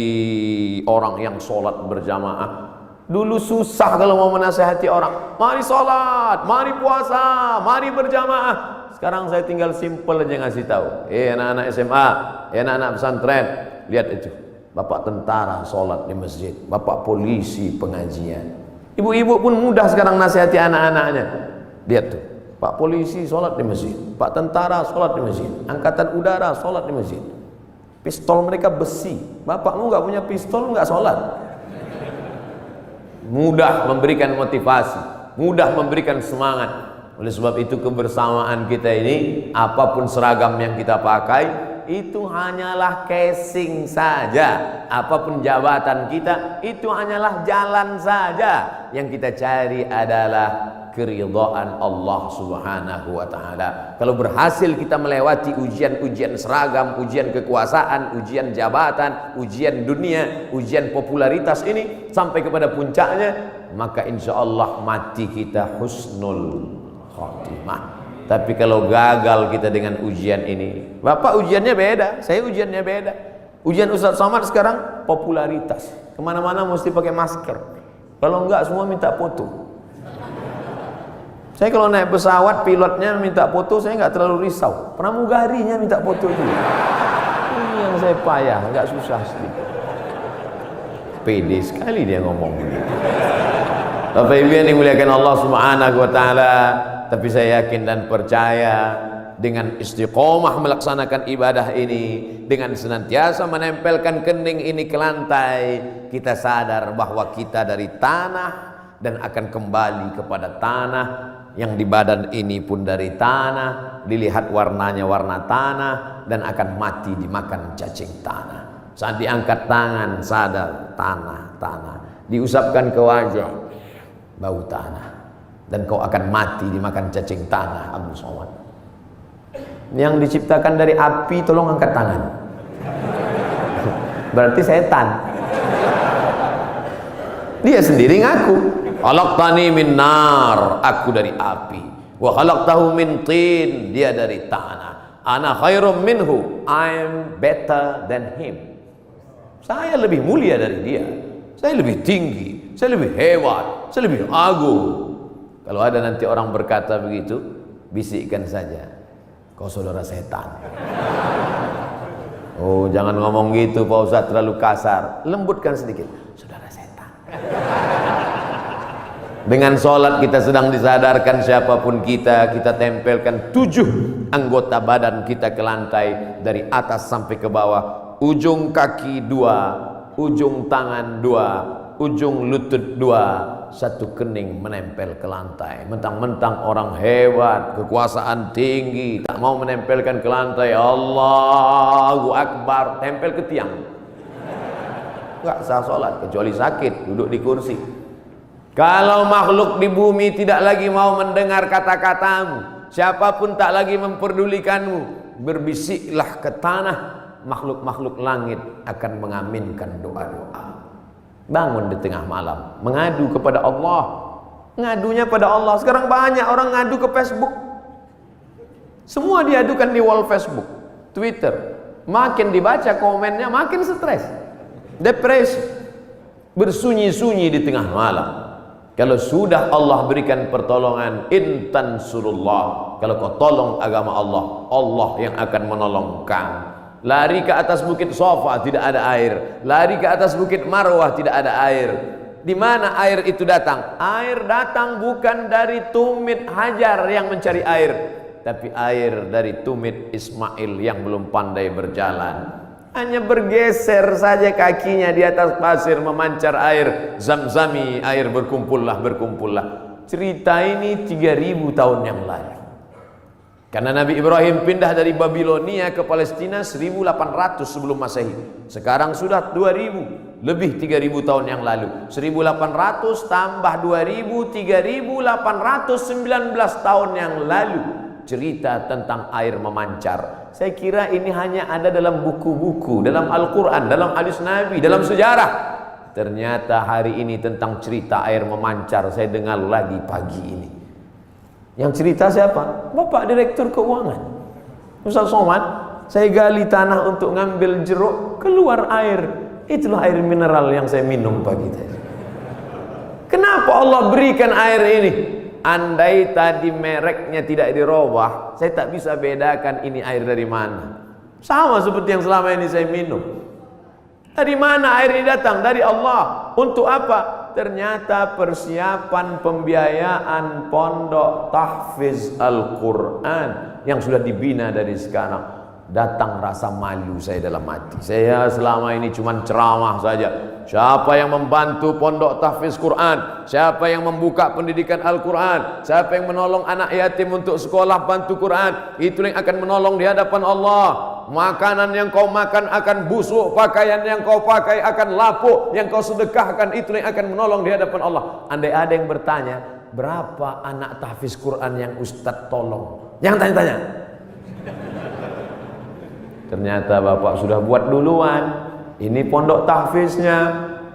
A: orang yang sholat berjamaah. Dulu susah kalau mau menasihati orang, mari sholat, mari puasa, mari berjamaah. Sekarang saya tinggal simpel aja ngasih tahu, anak-anak SMA, anak-anak pesantren, lihat itu, bapak tentara sholat di masjid, bapak polisi pengajian. Ibu-ibu pun mudah sekarang nasihati anak-anaknya. Lihat tuh, pak polisi sholat di masjid, pak tentara sholat di masjid, angkatan udara sholat di masjid. Pistol mereka besi, bapakmu nggak punya pistol nggak sholat. Mudah memberikan motivasi, mudah memberikan semangat. Oleh sebab itu kebersamaan kita ini, apapun seragam yang kita pakai, itu hanyalah casing saja. Apapun jabatan kita, itu hanyalah jalan saja. Yang kita cari adalah keridhaan Allah Subhanahu wa ta'ala. Kalau berhasil kita melewati ujian-ujian seragam, ujian kekuasaan, ujian jabatan, ujian dunia, ujian popularitas ini sampai kepada puncaknya, maka insya Allah mati kita husnul khotimah. Tapi kalau gagal kita dengan ujian ini, Bapak ujiannya beda, saya ujiannya beda. Ujian Ustaz Somad sekarang popularitas, kemana-mana mesti pakai masker. Kalau enggak semua minta foto. Saya kalau naik pesawat pilotnya minta foto, saya nggak terlalu risau. Pramugarinya minta foto juga. Ini yang saya payah, nggak susah sedikit. Pede sekali dia ngomong begitu. Bapak Ibu yang dimuliakan Allah Subhanahu wa ta'ala. Tapi saya yakin dan percaya dengan istiqomah melaksanakan ibadah ini, dengan senantiasa menempelkan kening ini ke lantai, kita sadar bahwa kita dari tanah dan akan kembali kepada tanah. Yang di badan ini pun dari tanah, dilihat warnanya warna tanah, dan akan mati dimakan cacing tanah. Saat diangkat tangan sadar tanah, diusapkan ke wajah bau tanah, dan kau akan mati dimakan cacing tanah. Abdul Somad yang diciptakan dari api, tolong angkat tangan. Berarti setan. Dia sendiri ngaku, khalaqtani min nar, aku dari api, wa khalaqtahu min tin, dia dari tanah, ana khairum minhu, I'm better than him. Saya lebih mulia dari dia, saya lebih tinggi, saya lebih hebat, saya lebih agung. Kalau ada nanti orang berkata begitu, bisikkan saja, kau saudara setan. Oh, jangan ngomong gitu Pak Ustaz, terlalu kasar. Lembutkan sedikit, saudara setan. Dengan sholat kita sedang disadarkan siapapun kita tempelkan 7 anggota badan kita ke lantai, dari atas sampai ke bawah. Ujung kaki 2, ujung tangan 2, ujung lutut 2, satu kening menempel ke lantai. Mentang-mentang orang hebat, kekuasaan tinggi, tak mau menempelkan ke lantai. Allahu Akbar, tempel ke tiang. Enggak sah sholat kecuali sakit, duduk di kursi. Kalau makhluk di bumi tidak lagi mau mendengar kata-katamu, siapapun tak lagi memperdulikanmu, berbisiklah ke tanah, makhluk-makhluk langit akan mengaminkan doa-doa. Bangun di tengah malam, mengadu kepada Allah. Ngadunya pada Allah. Sekarang banyak orang ngadu ke Facebook. Semua diadukan di wall Facebook, Twitter. Makin dibaca komennya, makin stres, depresi, bersunyi-sunyi di tengah malam. Kalau sudah Allah berikan pertolongan, intan surullah, kalau kau tolong agama Allah, Allah yang akan menolong kamu. Lari ke atas bukit Safa, tidak ada air. Lari ke atas bukit Marwah, tidak ada air. Di mana air itu datang? Air datang bukan dari tumit Hajar yang mencari air, tapi air dari tumit Ismail yang belum pandai berjalan. Hanya bergeser saja kakinya di atas pasir, memancar air Zamzami, air berkumpullah. Cerita ini 3000 tahun yang lalu. Karena Nabi Ibrahim pindah dari Babilonia ke Palestina 1800 sebelum Masehi. Sekarang sudah 2000, lebih 3000 tahun yang lalu. 1800 tambah 2000, 3819 tahun yang lalu. Cerita tentang air memancar. Saya kira ini hanya ada dalam buku-buku, dalam Al-Quran, dalam hadis Nabi, dalam sejarah. Ternyata hari ini tentang cerita air memancar saya dengar lagi pagi ini. Yang cerita siapa? Bapak Direktur Keuangan, Ustaz Somad. Saya gali tanah untuk ngambil jeruk, keluar air. Itulah air mineral yang saya minum pagi tadi. Kenapa Allah berikan air ini? Andai tadi mereknya tidak dirubah, saya tak bisa bedakan ini air dari mana. Sama seperti yang selama ini saya minum. Dari mana air ini datang? Dari Allah. Untuk apa? Ternyata persiapan pembiayaan pondok tahfiz Al-Quran yang sudah dibina dari sekarang. Datang rasa malu saya dalam hati. Saya selama ini cuma ceramah saja. Siapa yang membantu pondok tahfiz Quran? Siapa yang membuka pendidikan Al-Quran? Siapa yang menolong anak yatim untuk sekolah bantu Quran? Itu yang akan menolong di hadapan Allah. Makanan yang kau makan akan busuk, pakaian yang kau pakai akan lapuk, yang kau sedekahkan itu yang akan menolong di hadapan Allah. Andai ada yang bertanya, berapa anak tahfiz Quran yang Ustadz tolong? Jangan tanya-tanya. Ternyata Bapak sudah buat duluan. Ini pondok tahfiznya,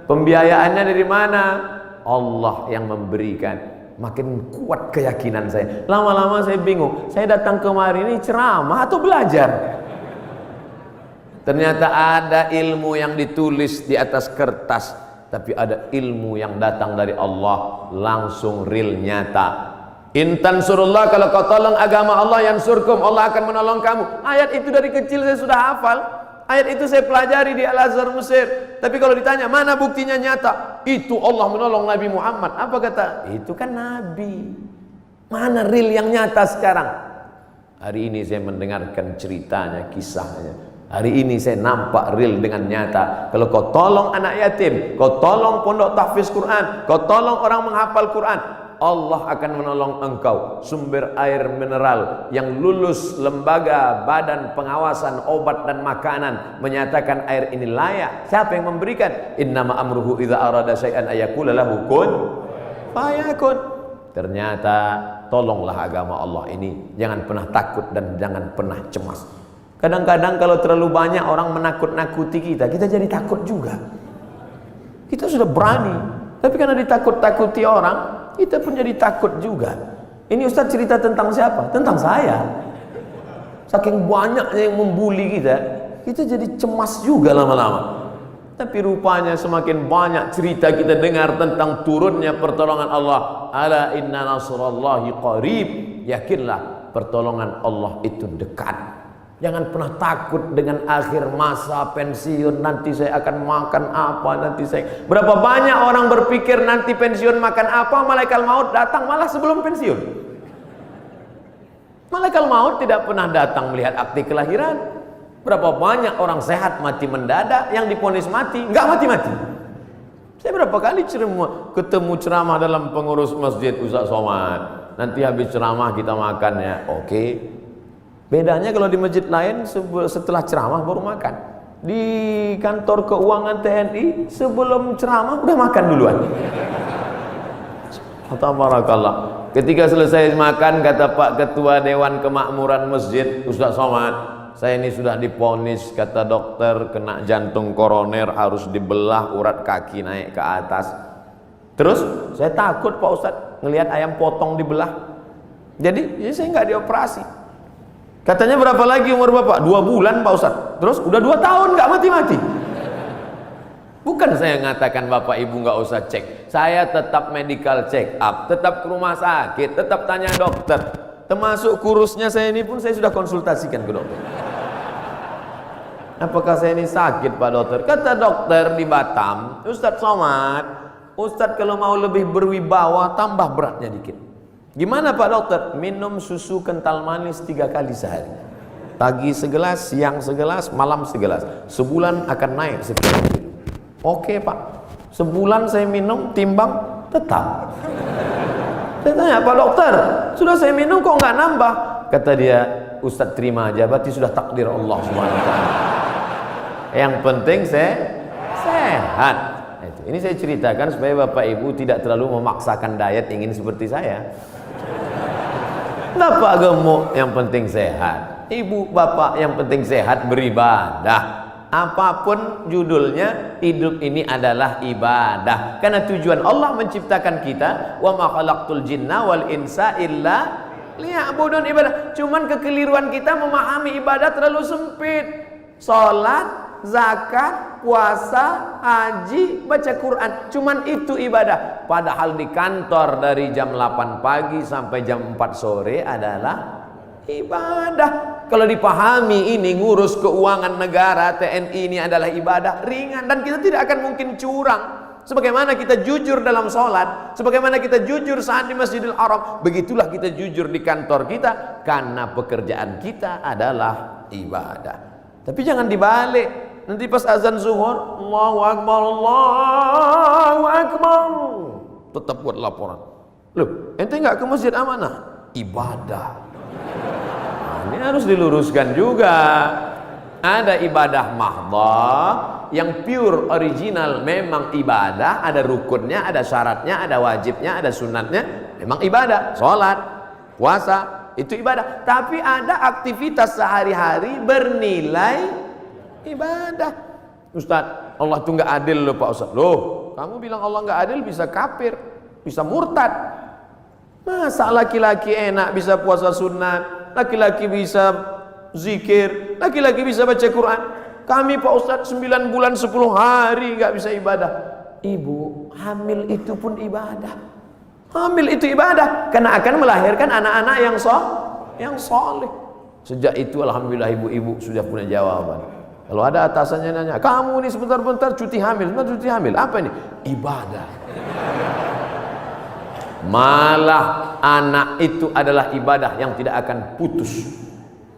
A: pembiayaannya dari mana? Allah yang memberikan. Makin kuat keyakinan saya. Lama-lama saya bingung. Saya datang kemari ini ceramah atau belajar? Ternyata ada ilmu yang ditulis di atas kertas, tapi ada ilmu yang datang dari Allah langsung real nyata. Intan surullah, kalau kau tolong agama Allah, yansurkum, Allah akan menolong kamu. Ayat itu dari kecil saya sudah hafal. Ayat itu saya pelajari di Al-Azhar Mesir. Tapi kalau ditanya mana buktinya nyata, itu Allah menolong Nabi Muhammad. Apa kata? Itu kan Nabi. Mana real yang nyata sekarang? Hari ini saya mendengarkan ceritanya, kisahnya. Hari ini saya nampak real dengan nyata. Kalau kau tolong anak yatim, kau tolong pondok tahfiz Quran, kau tolong orang menghafal Quran, Allah akan menolong engkau. Sumber air mineral yang lulus lembaga badan pengawasan obat dan makanan menyatakan air ini layak. Siapa yang memberikan? Innama amruhu idza arada syai'an ayaqula lahu kun fayakun. Ternyata tolonglah agama Allah ini. Jangan pernah takut dan jangan pernah cemas. Kadang-kadang kalau terlalu banyak orang menakut-nakuti kita, kita jadi takut juga. Kita sudah berani, tapi karena ditakut-takuti orang, kita pun jadi takut juga. Ini Ustaz cerita tentang siapa? Tentang saya. Saking banyaknya yang membuli kita, kita jadi cemas juga lama-lama. Tapi rupanya semakin banyak cerita kita dengar tentang turunnya pertolongan Allah. Ala inna nasrallahi qarib. Yakinlah pertolongan Allah itu dekat. Jangan pernah takut dengan akhir masa pensiun. Nanti saya akan makan apa, nanti saya. Berapa banyak orang berpikir nanti pensiun makan apa, malaikat maut datang malah sebelum pensiun. Malaikat maut tidak pernah datang melihat akte kelahiran. Berapa banyak orang sehat mati mendadak, yang divonis mati nggak mati-mati. Saya berapa kali ketemu ceramah dalam pengurus masjid Ustaz Somad. Nanti habis ceramah kita makan ya. Oke. Bedanya kalau di masjid lain setelah ceramah baru makan. Di kantor keuangan TNI sebelum ceramah udah makan duluan. Tabarakallah. Ketika selesai makan, kata Pak Ketua Dewan Kemakmuran Masjid Ustaz Somad, saya ini sudah diponis, kata dokter, kena jantung koroner, harus dibelah urat kaki naik ke atas. Terus saya takut Pak Ustadz ngelihat ayam potong dibelah. Jadi ya saya nggak dioperasi. Katanya berapa lagi umur Bapak? 2 bulan Pak Ustadz. Terus udah 2 tahun nggak mati-mati. Bukan saya ngatakan Bapak Ibu nggak usah cek. Saya tetap medical check up, tetap ke rumah sakit, tetap tanya dokter. Termasuk kurusnya saya ini pun saya sudah konsultasikan ke dokter. Apakah saya ini sakit Pak Dokter? Kata dokter di Batam, Ustadz Somad, Ustadz kalau mau lebih berwibawa tambah beratnya dikit. Gimana Pak Dokter? Minum susu kental manis 3 kali sehari. Pagi segelas, siang segelas, malam segelas. Sebulan akan naik sekian kilo. Oke Pak, sebulan saya minum, timbang tetap. Saya tanya, Pak Dokter, sudah saya minum kok nggak nambah? Kata dia, Ustadz terima aja, berarti sudah takdir Allah SWT. Yang penting saya sehat. Ini saya ceritakan supaya Bapak Ibu tidak terlalu memaksakan diet ingin seperti saya. Bapak gemuk, yang penting sehat. Ibu, bapak, yang penting sehat, beribadah. Apapun judulnya, hidup ini adalah ibadah. Karena tujuan Allah menciptakan kita, wa ma khalaqtul jinna wal insa illa liya'budun, ibadah. Cuman kekeliruan kita memahami ibadah terlalu sempit. Salat, zakat, puasa, haji, baca Quran, cuman itu ibadah. Padahal di kantor dari jam 8 pagi sampai jam 4 sore adalah ibadah. Kalau dipahami ini, ngurus keuangan negara TNI ini adalah ibadah ringan, dan kita tidak akan mungkin curang. Sebagaimana kita jujur dalam sholat, sebagaimana kita jujur saat di Masjidil Haram, begitulah kita jujur di kantor kita, karena pekerjaan kita adalah ibadah. Tapi jangan dibalik. Nanti pas azan zuhur, Allahu Akbar, Allahu Akbar, tetap buat laporan. Loh, ente nggak ke masjid amanah? Ibadah. Ini harus diluruskan juga. Ada ibadah mahdhah yang pure original, memang ibadah, ada rukunnya, ada syaratnya, ada wajibnya, ada sunatnya, memang ibadah. Sholat, puasa, itu ibadah. Tapi ada aktivitas sehari-hari bernilai ibadah. Ustadz, Allah itu nggak adil loh Pak Ustadz. Loh, kamu bilang Allah nggak adil, bisa kafir, bisa murtad. Masa laki-laki enak bisa puasa sunat, laki-laki bisa zikir, laki-laki bisa baca Quran. Kami Pak Ustadz 9 bulan 10 hari nggak bisa ibadah. Ibu, hamil itu pun ibadah. Hamil itu ibadah, karena akan melahirkan anak-anak yang soleh. Sejak itu alhamdulillah ibu-ibu sudah punya jawaban. Kalau ada atasannya nanya, kamu ini sebentar-bentar cuti hamil, apa ini? Ibadah. Malah anak itu adalah ibadah yang tidak akan putus.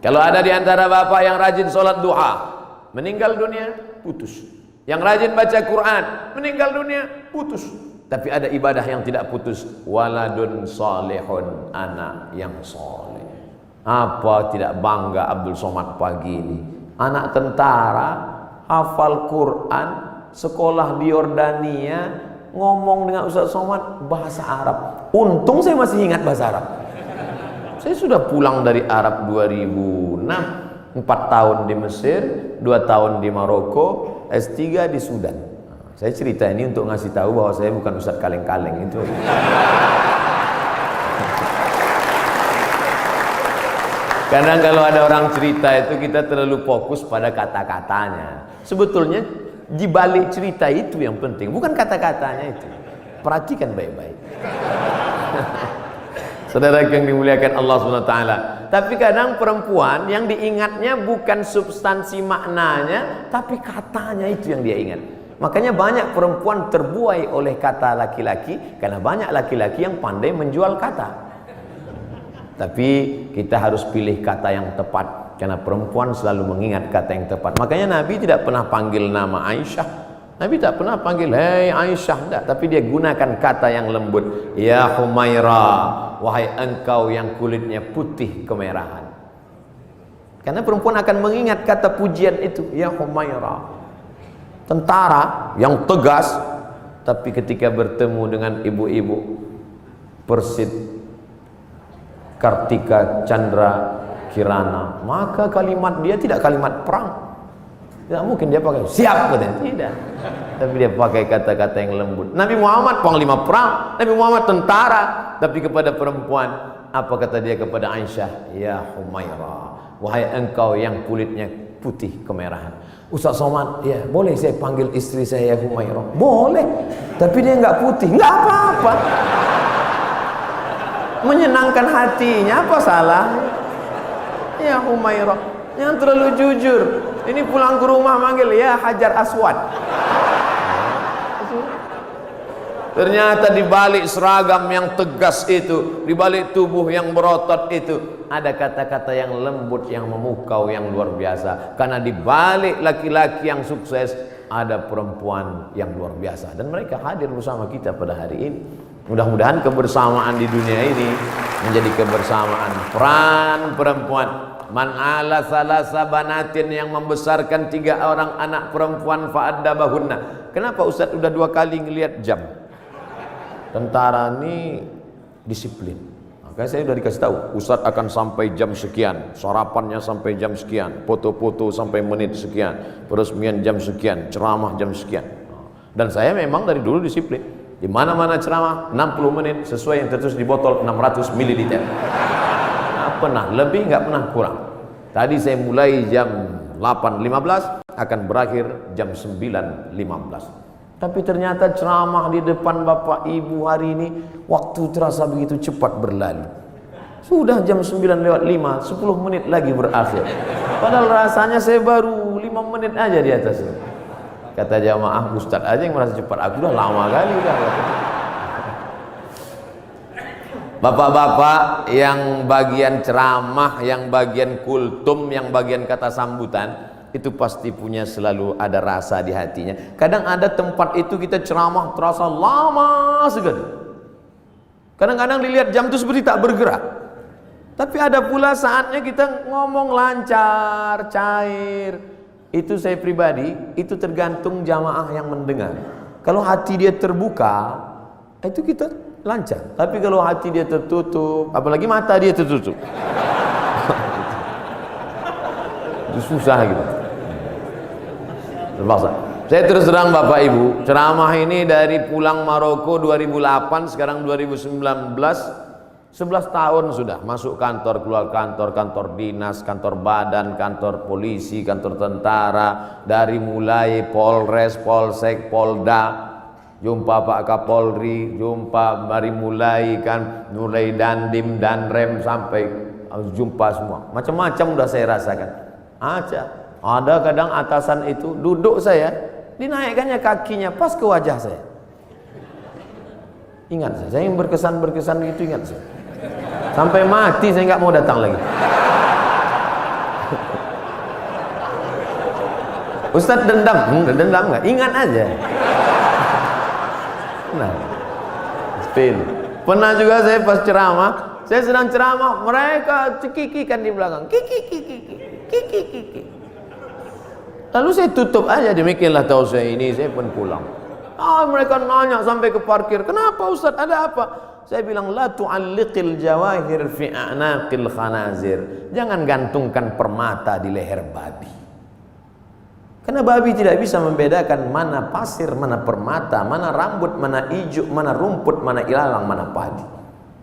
A: Kalau ada di antara bapak yang rajin sholat duha, meninggal dunia, putus. Yang rajin baca Quran, meninggal dunia, putus. Tapi ada ibadah yang tidak putus. Waladun salihun, anak yang soleh. Apa tidak bangga Abdul Somad pagi ini? Anak tentara, hafal Quran, sekolah di Yordania, ngomong dengan Ustaz Somad bahasa Arab. Untung saya masih ingat bahasa Arab. Saya sudah pulang dari Arab 2006, 4 tahun di Mesir, 2 tahun di Maroko, S3 di Sudan. Saya cerita ini untuk ngasih tahu bahwa saya bukan Ustaz kaleng-kaleng itu. Kadang kalau ada orang cerita itu kita terlalu fokus pada kata-katanya. Sebetulnya di balik cerita itu yang penting, bukan kata-katanya itu. Perhatikan baik-baik. Saudara yang dimuliakan Allah SWT. Tapi kadang perempuan yang diingatnya bukan substansi maknanya, tapi katanya itu yang dia ingat. Makanya banyak perempuan terbuai oleh kata laki-laki, karena banyak laki-laki yang pandai menjual kata. Tapi kita harus pilih kata yang tepat, karena perempuan selalu mengingat kata yang tepat. Makanya Nabi tidak pernah panggil nama Aisyah Nabi tak pernah panggil hei Aisyah, enggak, tapi dia gunakan kata yang lembut, ya Humaira, wahai engkau yang kulitnya putih kemerahan. Karena perempuan akan mengingat kata pujian itu, ya Humaira. Tentara yang tegas, tapi ketika bertemu dengan ibu-ibu Persit, Kartika Chandra Kirana, maka kalimat dia tidak kalimat perang. Tidak mungkin dia pakai siap, tidak. Tapi dia pakai kata-kata yang lembut. Nabi Muhammad panglima perang, Nabi Muhammad tentara, tapi kepada perempuan apa kata dia kepada Aisyah? Ya Humaira, wahai engkau yang kulitnya putih kemerahan. Ustaz Somad, ya boleh saya panggil istri saya ya Humaira? Boleh, tapi dia nggak putih, nggak apa-apa. Menyenangkan hatinya, apa salah? Ya Humaira, yang terlalu jujur. Ini pulang ke rumah manggil ya Hajar Aswad. Ternyata di balik seragam yang tegas itu, di balik tubuh yang berotot itu, ada kata-kata yang lembut, yang memukau, yang luar biasa. Karena di balik laki-laki yang sukses ada perempuan yang luar biasa, dan mereka hadir bersama kita pada hari ini. Mudah-mudahan kebersamaan di dunia ini menjadi kebersamaan peran perempuan. Man ala salasa banatin, yang membesarkan 3 orang anak perempuan fa'addabahunna. Kenapa Ustaz udah 2 kali ngelihat jam? Tentara ini disiplin. Makanya saya udah dikasih tahu, Ustaz akan sampai jam sekian, sarapannya sampai jam sekian, foto-foto sampai menit sekian, peresmian jam sekian, ceramah jam sekian. Dan saya memang dari dulu disiplin. Di mana-mana ceramah 60 menit sesuai yang tertulis di botol 600 ml. Pernah lebih, nggak pernah kurang. Tadi saya mulai jam 8.15, akan berakhir jam 9.15. Tapi ternyata ceramah di depan Bapak Ibu hari ini, waktu terasa begitu cepat berlalu. Sudah jam 9:05, 10 menit lagi berakhir. Padahal rasanya saya baru 5 menit aja di atas. Kata jamaah, Ustadz aja yang merasa cepat, aku udah lama kali udah. Bapak-bapak yang bagian ceramah, yang bagian kultum, yang bagian kata sambutan, itu pasti punya selalu ada rasa di hatinya. Kadang ada tempat itu kita ceramah terasa lama sekali. Kadang-kadang dilihat jam itu seperti tak bergerak. Tapi ada pula saatnya kita ngomong lancar, cair. Itu saya pribadi, itu tergantung jamaah yang mendengar. Kalau hati dia terbuka, itu kita lancar. Tapi kalau hati dia tertutup, apalagi mata dia tertutup, itu susah gitu. Terpaksa. Saya terus terang Bapak Ibu, ceramah ini dari pulang Maroko 2008, sekarang 2019, 11 tahun sudah. Masuk kantor, keluar kantor, kantor dinas, kantor badan, kantor polisi, kantor tentara, dari mulai Polres, Polsek, Polda, jumpa Pak Kapolri, jumpa dari mulai Dandim, Danrem, sampai jumpa semua. Macam-macam udah saya rasakan. Ada kadang atasan itu duduk saya, dinaikkannya kakinya pas ke wajah saya. Ingat saya yang berkesan itu, ingat saya. Sampai mati saya nggak mau datang lagi. Ustadz dendam nggak? Ingat aja. Nah, pernah juga saya pas ceramah, saya sedang ceramah, mereka cekikikan di belakang, kiki. Lalu saya tutup aja, demikianlah tahu saya ini, saya pun pulang. Mereka nanya sampai ke parkir, kenapa Ustaz, ada apa? Saya bilang, la tu'alliqil jawahir fi a'naqil khanazir. Jangan gantungkan permata di leher babi. Karena babi tidak bisa membedakan mana pasir, mana permata, mana rambut, mana ijuk, mana rumput, mana ilalang, mana padi.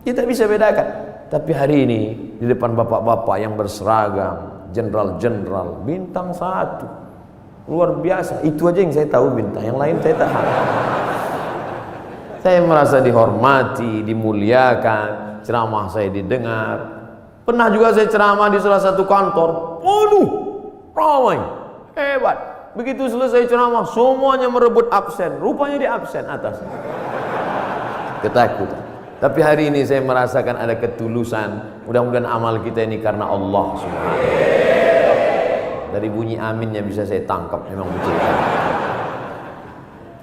A: Dia tidak bisa bedakan. Tapi hari ini di depan bapak-bapak yang berseragam, jenderal-jenderal, bintang 1, luar biasa. Itu aja yang saya tahu bintang, yang lain saya tak tahu. Saya merasa dihormati, dimuliakan, ceramah saya didengar. Pernah juga saya ceramah di salah satu kantor, waduh, ramai, hebat. Begitu selesai ceramah, semuanya merebut absen. Rupanya di absen atas. Ketakutan. Tapi hari ini saya merasakan ada ketulusan. Mudah-mudahan amal kita ini karena Allah Subhanahu. Dari bunyi aminnya bisa saya tangkap, memang betul.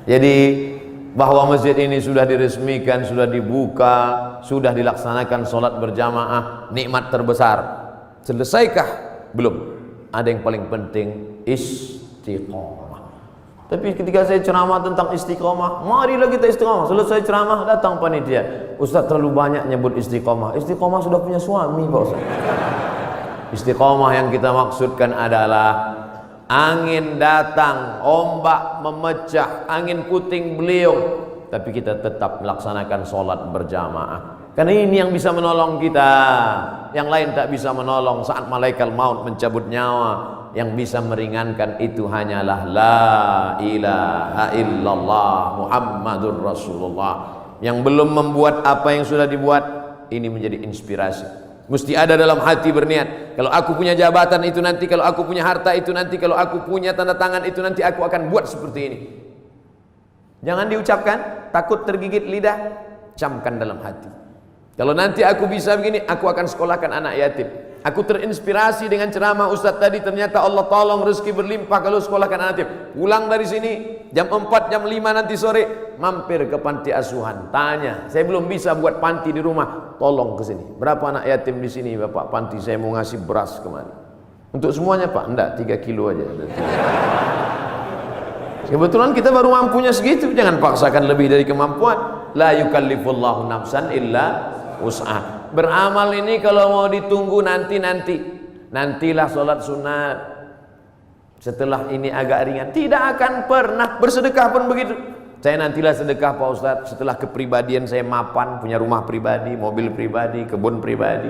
A: Jadi bahwa masjid ini sudah diresmikan, sudah dibuka, sudah dilaksanakan sholat berjamaah, nikmat terbesar. Selesaikah? Belum. Ada yang paling penting, istiqomah. Tapi ketika saya ceramah tentang istiqomah, marilah kita istiqomah. Selesai ceramah, datang panitia, Ustaz terlalu banyak nyebut istiqomah. Istiqomah sudah punya suami Pak Ustaz. Istiqomah yang kita maksudkan adalah angin datang, ombak memecah, angin puting beliung, tapi kita tetap melaksanakan sholat berjamaah. Karena ini yang bisa menolong kita. Yang lain tak bisa menolong saat malaikat maut mencabut nyawa. Yang bisa meringankan itu hanyalah la ilaha illallah Muhammadur Rasulullah. Yang belum membuat apa yang sudah dibuat, ini menjadi inspirasi. Mesti ada dalam hati berniat, kalau aku punya jabatan itu nanti, kalau aku punya harta itu nanti, kalau aku punya tanda tangan itu nanti, aku akan buat seperti ini. Jangan diucapkan, takut tergigit lidah, camkan dalam hati. Kalau nanti aku bisa begini, aku akan sekolahkan anak yatim. Aku terinspirasi dengan ceramah Ustadz tadi, ternyata Allah tolong rezeki berlimpah kalau sekolahkan anak yatim. Pulang dari sini jam 4, jam 5 nanti sore, mampir ke panti asuhan, tanya, saya belum bisa buat panti di rumah, tolong ke sini. Berapa anak yatim di sini Bapak panti, saya mau ngasih beras kemari. Untuk semuanya Pak? Enggak, 3 kilo aja. Kebetulan kita baru mampunya segitu, jangan paksakan lebih dari kemampuan. La yukallifullahu nafsan illa wus'ah. Beramal ini kalau mau ditunggu nantilah sholat sunat, setelah ini agak ringan, tidak akan pernah. Bersedekah pun begitu. Saya nantilah sedekah Pak Ustadz setelah kepribadian saya mapan, punya rumah pribadi, mobil pribadi, kebun pribadi.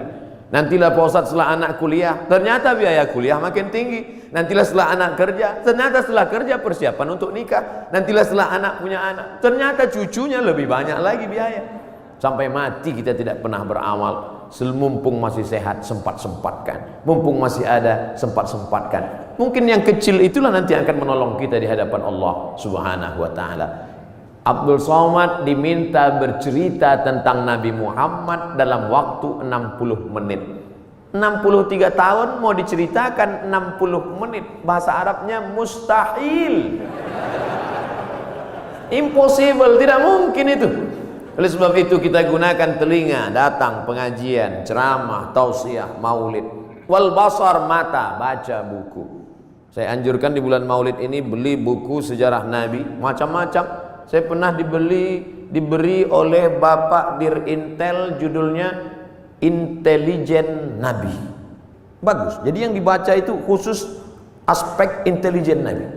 A: Nantilah Pak Ustadz setelah anak kuliah, ternyata biaya kuliah makin tinggi. Nantilah setelah anak kerja, ternyata setelah kerja persiapan untuk nikah. Nantilah setelah anak punya anak, ternyata cucunya lebih banyak lagi biaya. Sampai mati kita tidak pernah beramal. Mumpung masih sehat, sempat-sempatkan. Mumpung masih ada, sempat-sempatkan. Mungkin yang kecil itulah nanti akan menolong kita di hadapan Allah Subhanahu wa ta'ala. Abdul Somad diminta bercerita tentang Nabi Muhammad dalam waktu 60 menit. 63 tahun mau diceritakan 60 menit. Bahasa Arabnya mustahil. Impossible, tidak mungkin itu. Oleh sebab itu kita gunakan telinga, datang pengajian, ceramah, tausiah, maulid. Wal basar, mata, baca buku. Saya anjurkan di bulan maulid ini beli buku sejarah Nabi, macam-macam. Saya pernah diberi oleh Bapak Dirintel, judulnya Intelijen Nabi. Bagus. Jadi yang dibaca itu khusus aspek intelijen Nabi.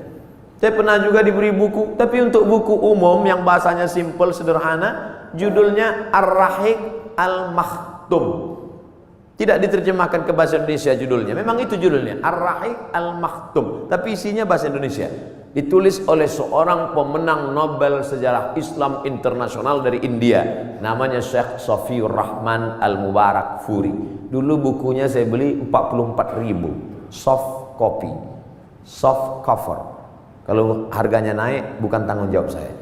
A: Saya pernah juga diberi buku, tapi untuk buku umum yang bahasanya simple, sederhana, judulnya Ar-Rahiq Al-Makhtum. Tidak diterjemahkan ke bahasa Indonesia judulnya. Memang itu judulnya, Ar-Rahiq Al-Makhtum, tapi isinya bahasa Indonesia. Ditulis oleh seorang pemenang Nobel Sejarah Islam Internasional dari India, namanya Syekh Safiur Rahman Al-Mubarak Furi. Dulu bukunya saya beli 44.000, soft copy, soft cover. Kalau harganya naik bukan tanggung jawab saya.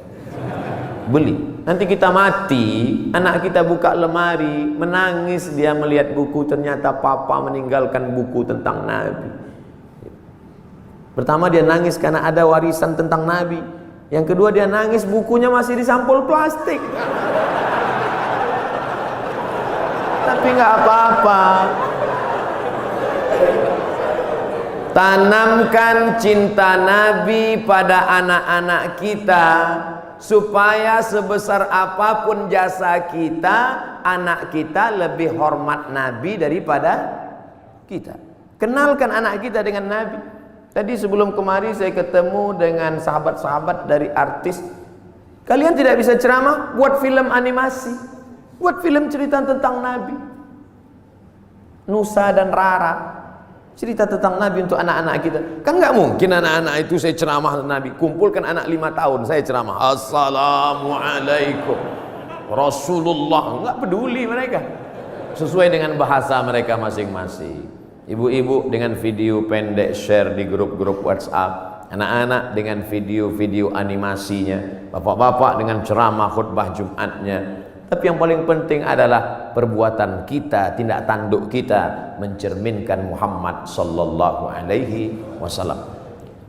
A: Beli. Nanti kita mati, anak kita buka lemari, menangis dia melihat buku, ternyata papa meninggalkan buku tentang Nabi. Pertama dia nangis karena ada warisan tentang Nabi. Yang kedua dia nangis bukunya masih di sampul plastik. Tapi nggak apa-apa. Tanamkan cinta Nabi pada anak-anak kita, supaya sebesar apapun jasa kita, anak kita lebih hormat Nabi daripada kita. Kenalkan anak kita dengan Nabi. Tadi sebelum kemari saya ketemu dengan sahabat-sahabat dari artis. Kalian tidak bisa ceramah, buat film animasi, buat film cerita tentang Nabi. Nusa dan Rara, cerita tentang Nabi untuk anak-anak kita. Kan nggak mungkin anak-anak itu saya ceramah Nabi. Kumpulkan anak 5 tahun saya ceramah, Assalamualaikum Rasulullah. Nggak peduli mereka, sesuai dengan bahasa mereka masing-masing. Ibu-ibu dengan video pendek share di grup-grup WhatsApp, anak-anak dengan video-video animasinya, bapak-bapak dengan ceramah khutbah Jumatnya. Tapi yang paling penting adalah perbuatan kita, tindak tanduk kita mencerminkan Muhammad sallallahu alaihi wasallam.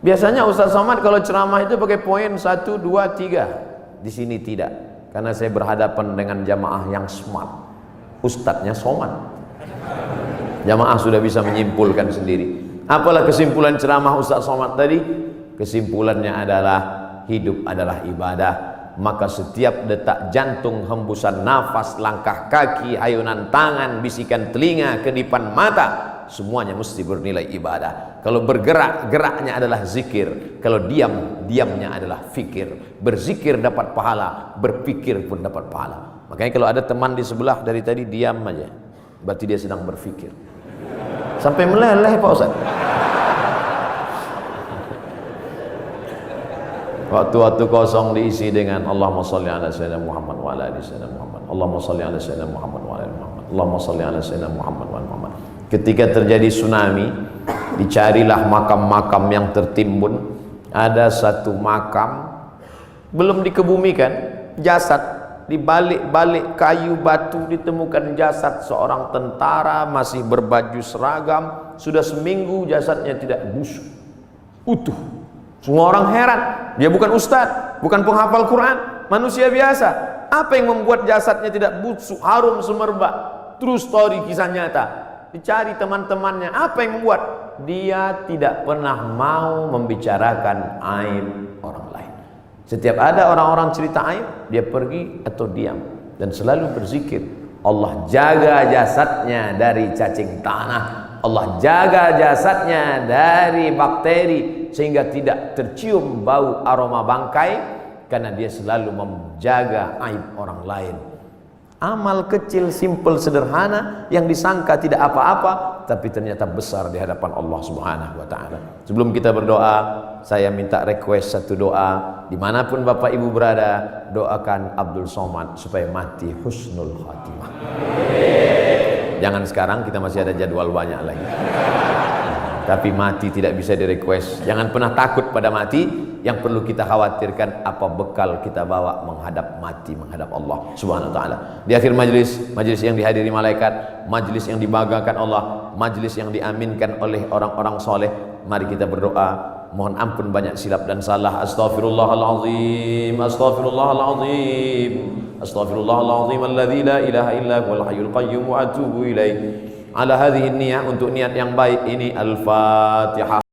A: Biasanya Ustaz Somad kalau ceramah itu pakai poin 1, 2, 3. Di sini tidak, karena saya berhadapan dengan jamaah yang smart. Ustadznya Somad. Jamaah sudah bisa menyimpulkan sendiri. Apalah kesimpulan ceramah Ustaz Somad tadi? Kesimpulannya adalah hidup adalah ibadah. Maka setiap detak jantung, hembusan nafas, langkah kaki, ayunan tangan, bisikan telinga, kedipan mata, semuanya mesti bernilai ibadah. Kalau bergerak, geraknya adalah zikir. Kalau diam, diamnya adalah fikir. Berzikir dapat pahala, berpikir pun dapat pahala. Makanya kalau ada teman di sebelah dari tadi diam aja, berarti dia sedang berfikir. Sampai meleleh Pak Ustaz. Waktu-waktu kosong diisi dengan Allahumma sholli ala sayyidina Muhammad wa ala ali sayyidina Muhammad. Allahumma sholli ala sayyidina Muhammad wa ala ali Muhammad. Allahumma sholli ala sayyidina Muhammad wa ala Muhammad. Ketika terjadi tsunami, dicarilah makam-makam yang tertimbun. Ada satu makam belum dikebumikan, jasad di balik-balik kayu batu ditemukan jasad seorang tentara masih berbaju seragam. Sudah seminggu jasadnya tidak busuk, utuh. Semua orang heran. Dia bukan ustadz, bukan penghafal Quran, manusia biasa. Apa yang membuat jasadnya tidak busuk, harum semerbak? True story, kisah nyata. Dicari teman-temannya, apa yang membuat? Dia tidak pernah mau membicarakan aib orang lain. Setiap ada orang-orang cerita aib, dia pergi atau diam. Dan selalu berzikir. Allah jaga jasadnya dari cacing tanah. Allah jaga jasadnya dari bakteri sehingga tidak tercium bau aroma bangkai, karena dia selalu menjaga aib orang lain. Amal kecil, simple, sederhana yang disangka tidak apa-apa tapi ternyata besar di hadapan Allah Subhanahu wa taala. Sebelum kita berdoa, saya minta request satu doa. Dimanapun Bapak Ibu berada, doakan Abdul Somad supaya mati husnul khatimah. Jangan sekarang, kita masih ada jadwal banyak lagi. Tapi mati tidak bisa di request. Jangan pernah takut pada mati. Yang perlu kita khawatirkan apa bekal kita bawa menghadap mati, menghadap Allah Subhanahu wa taala. Di akhir majlis, majlis yang dihadiri malaikat, majlis yang dibanggakan Allah, majlis yang diaminkan oleh orang-orang soleh, mari kita berdoa. Mohon ampun banyak silap dan salah. Astaghfirullahalazim, astaghfirullahalazim, astaghfirullahalazim alladzi la ilaha illa huwal hayyul qayyum wa atubu ilaih. Ala hadhihi niyyah, untuk niat yang baik ini. Al-Fatihah.